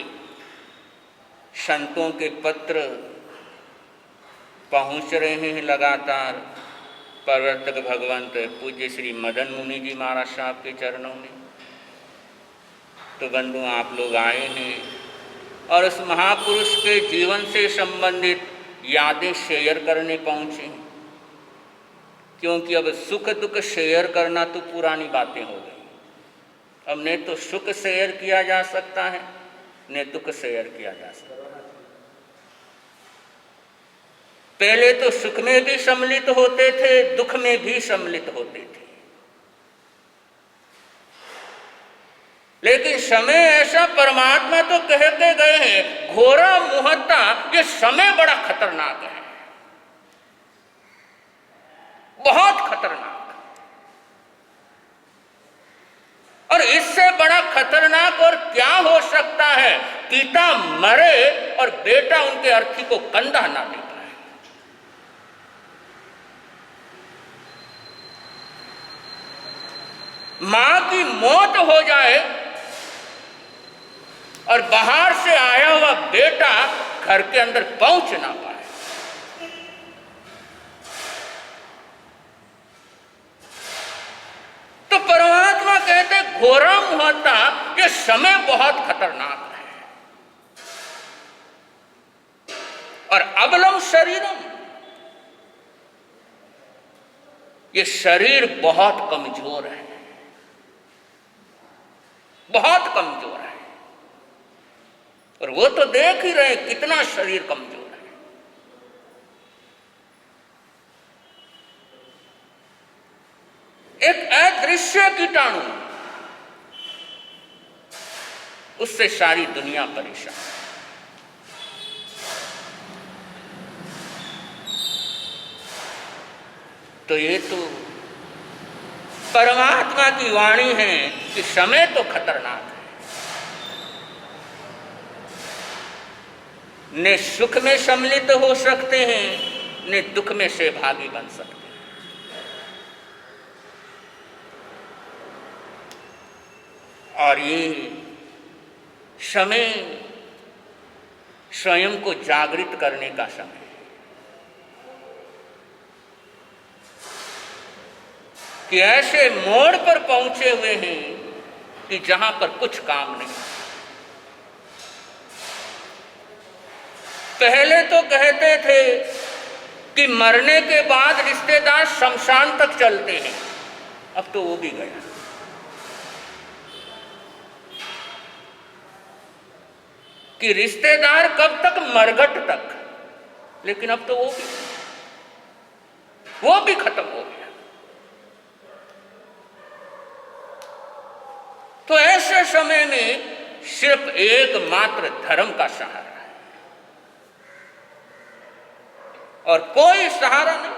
संतों के पत्र पहुंच रहे हैं लगातार प्रवर्तक भगवंत पूज्य श्री मदन मुनि जी महाराज साहब के चरणों में। तो बंधु आप लोग आए हैं और उस महापुरुष के जीवन से संबंधित यादें शेयर करने पहुंचे हैं, क्योंकि अब सुख दुख शेयर करना तो पुरानी बातें हो गई। अब न तो सुख शेयर किया जा सकता है न दुख शेयर किया जा सकता है। पहले तो सुख में भी सम्मिलित होते थे, दुख में भी सम्मिलित होते थे, लेकिन समय ऐसा परमात्मा तो कहते गए हैं घोरा मुहत्ता, ये समय बड़ा खतरनाक है, बहुत खतरनाक। और इससे बड़ा खतरनाक और क्या हो सकता है? पिता मरे और बेटा उनके अर्थी को कंधा ना दे पाए। मां की मौत हो जाए और बाहर से आया हुआ बेटा घर के अंदर पहुंच ना पाए। तो परमात्मा कहते घोरा मुहत्ता, ये समय बहुत खतरनाक है। और अबलम शरीरम, ये शरीर बहुत कमजोर है, बहुत कमजोर है। और वो तो देख ही रहे कितना शरीर कमजोर है। एक अदृश्य कीटाणु, उससे सारी दुनिया परेशान। तो ये तो परमात्मा की वाणी है कि समय तो खतरनाक है। न सुख में सम्मिलित हो सकते हैं न दुख में सहभागी बन सकते हैं। और ये समय स्वयं को जागृत करने का समय है कि ऐसे मोड़ पर पहुंचे हुए हैं कि जहां पर कुछ काम नहीं। पहले तो कहते थे कि मरने के बाद रिश्तेदार शमशान तक चलते हैं, अब तो वो भी गया। कि रिश्तेदार कब तक? मरघट तक। लेकिन अब तो वो भी खत्म हो गया। तो ऐसे समय में सिर्फ एकमात्र धर्म का सहारा है और कोई सहारा नहीं है।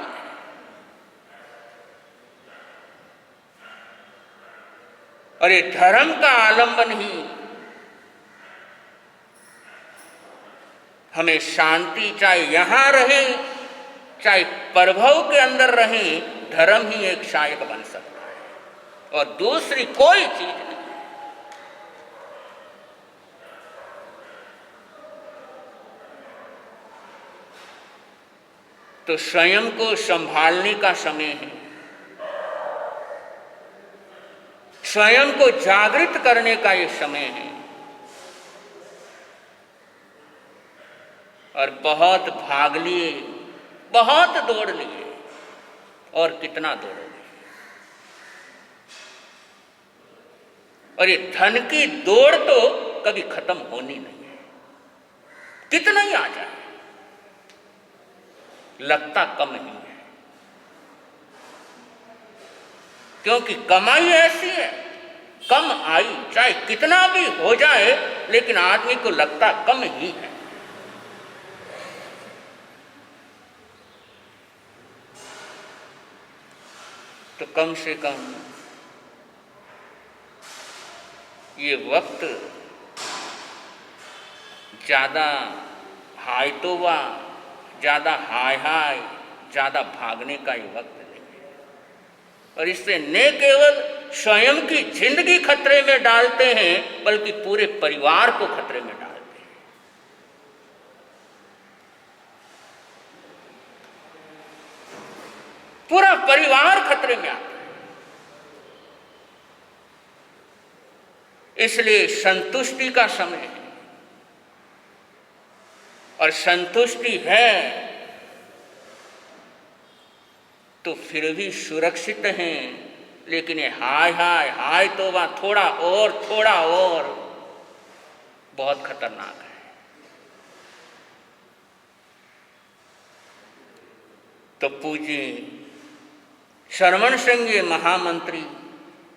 और ये धर्म का आलंबन ही हमें शांति, चाहे यहां रहे चाहे प्रभव के अंदर रहे, धर्म ही एक सहायक बन सकता है और दूसरी कोई चीज नहीं। तो स्वयं को संभालने का समय है, स्वयं को जागृत करने का ये समय है। और बहुत भाग लिए, बहुत दौड़ लिए, और कितना दौड़ोगे। और ये धन की दौड़ तो कभी खत्म होनी नहीं है। कितना ही आ जाए लगता कम ही है, क्योंकि कमाई ऐसी है, कम आई चाहे कितना भी हो जाए लेकिन आदमी को लगता कम ही है। तो कम से कम ये वक्त ज़्यादा हाय तोबा, ज़्यादा हाय हाय, ज़्यादा भागने का ये वक्त नहीं है। और इससे न केवल स्वयं की जिंदगी खतरे में डालते हैं बल्कि पूरे परिवार को खतरे में डालते हैं। पूरा परिवार खतरे में आता है। इसलिए संतुष्टि का समय है, और संतुष्टि है तो फिर भी सुरक्षित हैं, लेकिन ये हाय हाय हाय तोबा, थोड़ा और बहुत खतरनाक है। तो पूज्य शरवण सिंह ये महामंत्री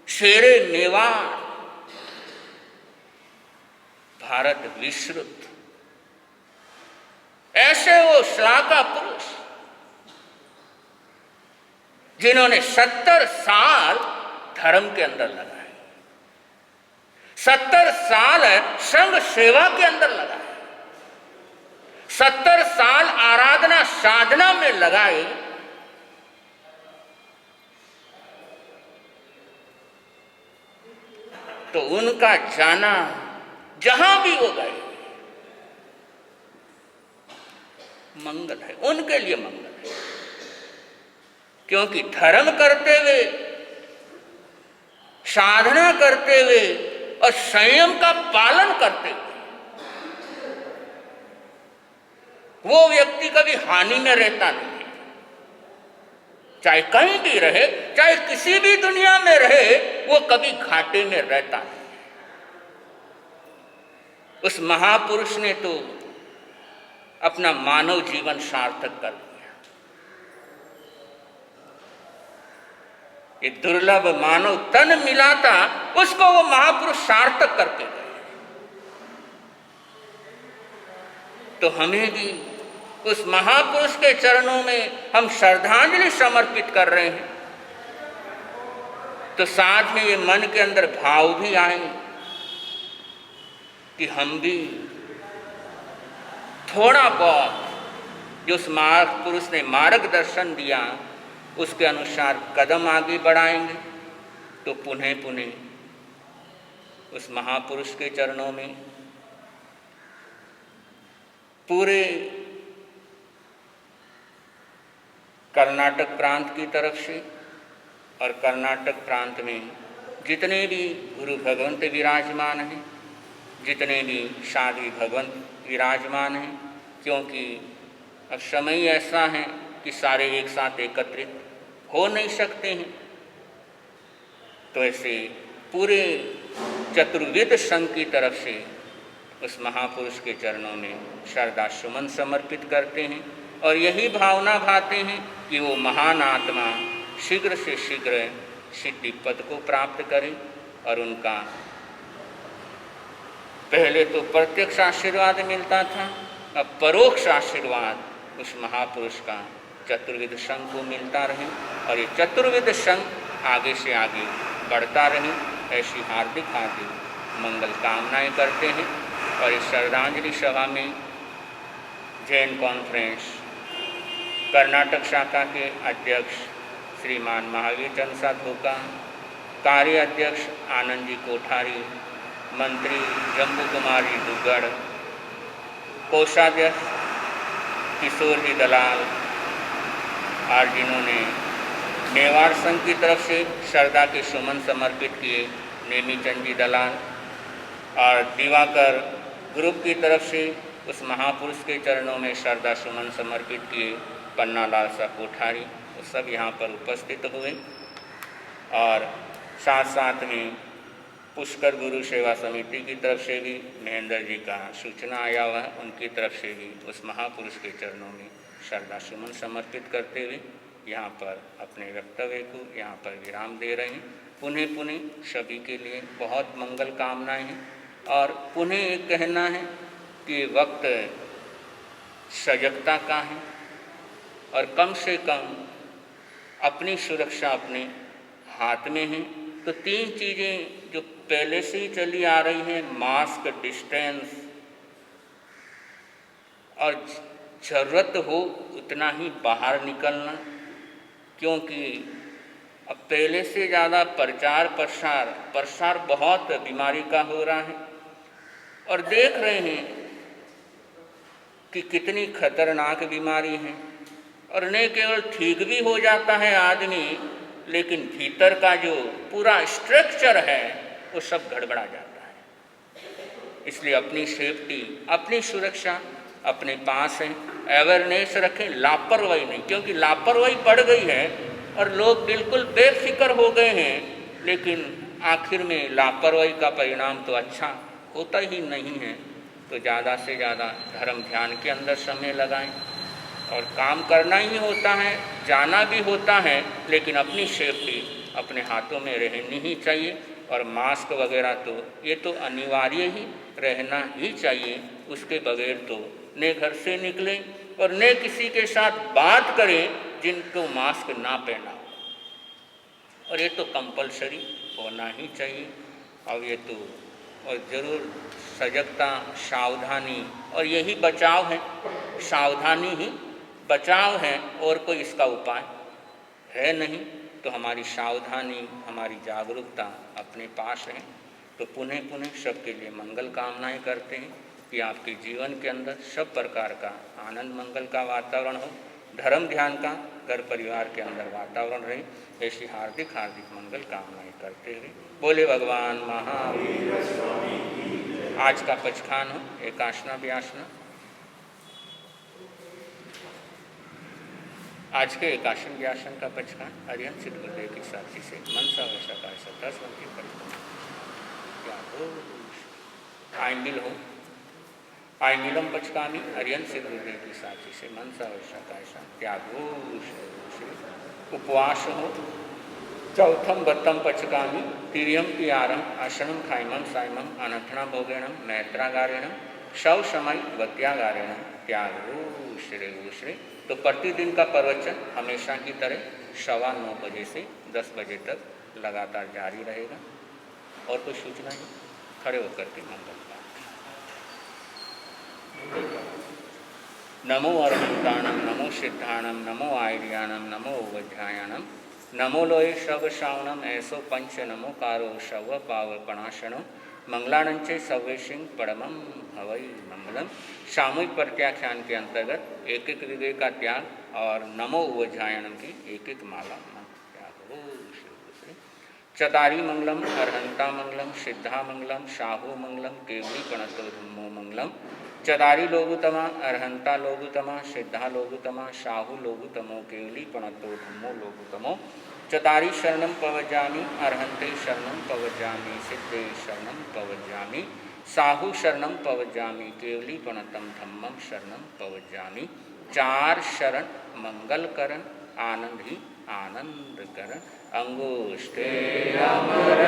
शेरे मेवाड़, भारत विश्रुत, ऐसे वो श्लाघा पुरुष जिन्होंने 70 साल धर्म के अंदर लगाए, 70 साल संघ सेवा के अंदर लगाए, 70 साल आराधना साधना में लगाए, तो उनका जाना जहां भी हो गए मंगल है, उनके लिए मंगल है। क्योंकि धर्म करते हुए, साधना करते हुए और संयम का पालन करते हुए वो व्यक्ति कभी हानि में रहता नहीं है। चाहे कहीं भी रहे, चाहे किसी भी दुनिया में रहे, वो कभी घाटे में रहता नहीं। उस महापुरुष ने तो अपना मानव जीवन सार्थक कर दिया। ये दुर्लभ मानव तन मिला था, उसको वो महापुरुष सार्थक करके गए। तो हमें भी उस महापुरुष के चरणों में हम श्रद्धांजलि समर्पित कर रहे हैं। तो साथ में ये मन के अंदर भाव भी आए कि हम भी थोड़ा बहुत जो उस महापुरुष ने मार्गदर्शन दिया उसके अनुसार कदम आगे बढ़ाएंगे, तो पुनः पुनः उस महापुरुष के चरणों में पूरे कर्नाटक प्रांत की तरफ से और कर्नाटक प्रांत में जितने भी गुरु भगवंत विराजमान हैं, जितने भी साध्वी भगवंत विराजमान हैं, क्योंकि अब समय ऐसा है कि सारे एक साथ एकत्रित हो नहीं सकते हैं, तो ऐसे पूरे चतुर्वेद संघ की तरफ से उस महापुरुष के चरणों में श्रद्धा सुमन समर्पित करते हैं और यही भावना भाते हैं कि वो महान आत्मा शीघ्र से शीघ्र सिद्धि पद को प्राप्त करें और उनका पहले तो प्रत्यक्ष आशीर्वाद मिलता था, अब परोक्ष आशीर्वाद उस महापुरुष का चतुर्विध संघ को मिलता रहे और ये चतुर्विध संघ आगे से आगे बढ़ता रहे, ऐसी हार्दिक हार्दिक मंगल कामनाएं करते हैं। और इस श्रद्धांजलि सभा में जैन कॉन्फ्रेंस कर्नाटक शाखा के अध्यक्ष श्रीमान महावीर चंद्र साधोका, कार्य अध्यक्ष आनंद जी कोठारी, मंत्री जम्बू कुमार जी दुग्गड़, कोषाध्यक्ष किशोर जी दलाल और जिन्होंने मेवाड़ संघ की तरफ से श्रद्धा के सुमन समर्पित किए नेमीचंद जी दलाल और दिवाकर ग्रुप की तरफ से उस महापुरुष के चरणों में श्रद्धा सुमन समर्पित किए पन्नालाल सा कोठारी, वो सब यहाँ पर उपस्थित हुए। और साथ साथ में पुष्कर गुरु सेवा समिति की तरफ से भी महेंद्र जी का सूचना आया हुआ है, उनकी तरफ से भी उस महापुरुष के चरणों में श्रद्धा सुमन समर्पित करते हुए यहाँ पर अपने वक्तव्य को यहाँ पर विराम दे रहे हैं। पुनः पुनः सभी के लिए बहुत मंगल कामनाएं हैं और पुनः एक कहना है कि वक्त सजगता का है और कम से कम अपनी सुरक्षा अपने हाथ में है। तो 3 चीज़ें जो पहले से ही चली आ रही हैं, मास्क, डिस्टेंस और ज़रूरत हो उतना ही बाहर निकलना, क्योंकि अब पहले से ज़्यादा प्रचार प्रसार बहुत बीमारी का हो रहा है और देख रहे हैं कि कितनी खतरनाक बीमारी है। और नहीं केवल ठीक भी हो जाता है आदमी, लेकिन भीतर का जो पूरा स्ट्रक्चर है वो सब गड़बड़ा जाता है। इसलिए अपनी सेफ्टी, अपनी सुरक्षा अपने पास है। अवेयरनेस रखें, लापरवाही नहीं, क्योंकि लापरवाही बढ़ गई है और लोग बिल्कुल बेफिक्र हो गए हैं, लेकिन आखिर में लापरवाही का परिणाम तो अच्छा होता ही नहीं है। तो ज़्यादा से ज़्यादा धर्म ध्यान के अंदर समय लगाएं और काम करना ही होता है, जाना भी होता है, लेकिन अपनी सेफ्टी अपने हाथों में रहनी ही चाहिए। और मास्क वगैरह तो ये तो अनिवार्य ही रहना ही चाहिए, उसके बगैर तो न घर से निकलें और न किसी के साथ बात करें जिनको मास्क ना पहना हो। और ये तो कंपलसरी होना ही चाहिए। और ये तो और ज़रूर सजगता, सावधानी और यही बचाव है, सावधानी ही बचाव है, और कोई इसका उपाय है नहीं। तो हमारी सावधानी, हमारी जागरूकता अपने पास है। तो पुनः पुनः सबके लिए मंगल कामनाएं करते हैं कि आपके जीवन के अंदर सब प्रकार का आनंद मंगल का वातावरण हो, धर्म ध्यान का घर परिवार के अंदर वातावरण रहे। ऐसी हार्दिक हार्दिक मंगल कामनाएं करते हुए बोले भगवान महावीर। आज का पचखान हो एकासना व्यासना। आज के एकासन व्यासन का पचखान अरिहंत सिद्ध गुरुदेव की साक्षी से मनसा वैसा का 10 मन की परिक्रमा क्या हो आइंबिल हो आइंबिलम पचकामी अरिहंत सिद्ध गुरुदेव की साक्षी से मनसा वैसा का ऐसा त्यागो उपवास हो। चौथम बत्तम पचकामी तिरियम पियारम आसनम खाइमम साइमम अनथना भोगेणम मैत्रागारेणम शव समय वत्यागारेणम त्यागो श्री। तो प्रतिदिन का प्रवचन हमेशा की तरह 9:15 बजे से 10 बजे तक लगातार जारी रहेगा। और कोई सूचना नहीं, खड़े होकर के मंगल नमो अरहंताणम, नमो सिद्धाणम, नमो आयर्याणम, नमो वज्रायणम, नमो लोये शव श्रावणम ऐसो पंच नमो कारो शव पावपणाशनो मंगलानंचे सवेशिंग परमम हवई मंगलम। सामूहिक प्रत्याख्यान के अंतर्गत एक एक हृदय का त्याग और नमो वज्रायणम की एक माला त्याग हो। चतारी मंगलम, अरहंता मंगलम, सिद्धा मंगलम, शाहु मंगलम, केवली गणतो धम्मो मंगलम। चतारी लोगुतमा, अरहंता लोगुतमा, सिद्धा लोगुतमा, शाहु लोगुतमो, केवली गणतो धम्मो लोगुतमो। चतारी शरणं पवज्जामि, अरहंते शरणं पवज्जामि, सिद्धे शरणं पवज्जामि, साहु शरणं पवज्जामि, केवली गणतम धम्मम शरणं पवज्जामि। 4 शरण मंगल करण, आनंद ही आनंद करण। अंगुष्ठे अमर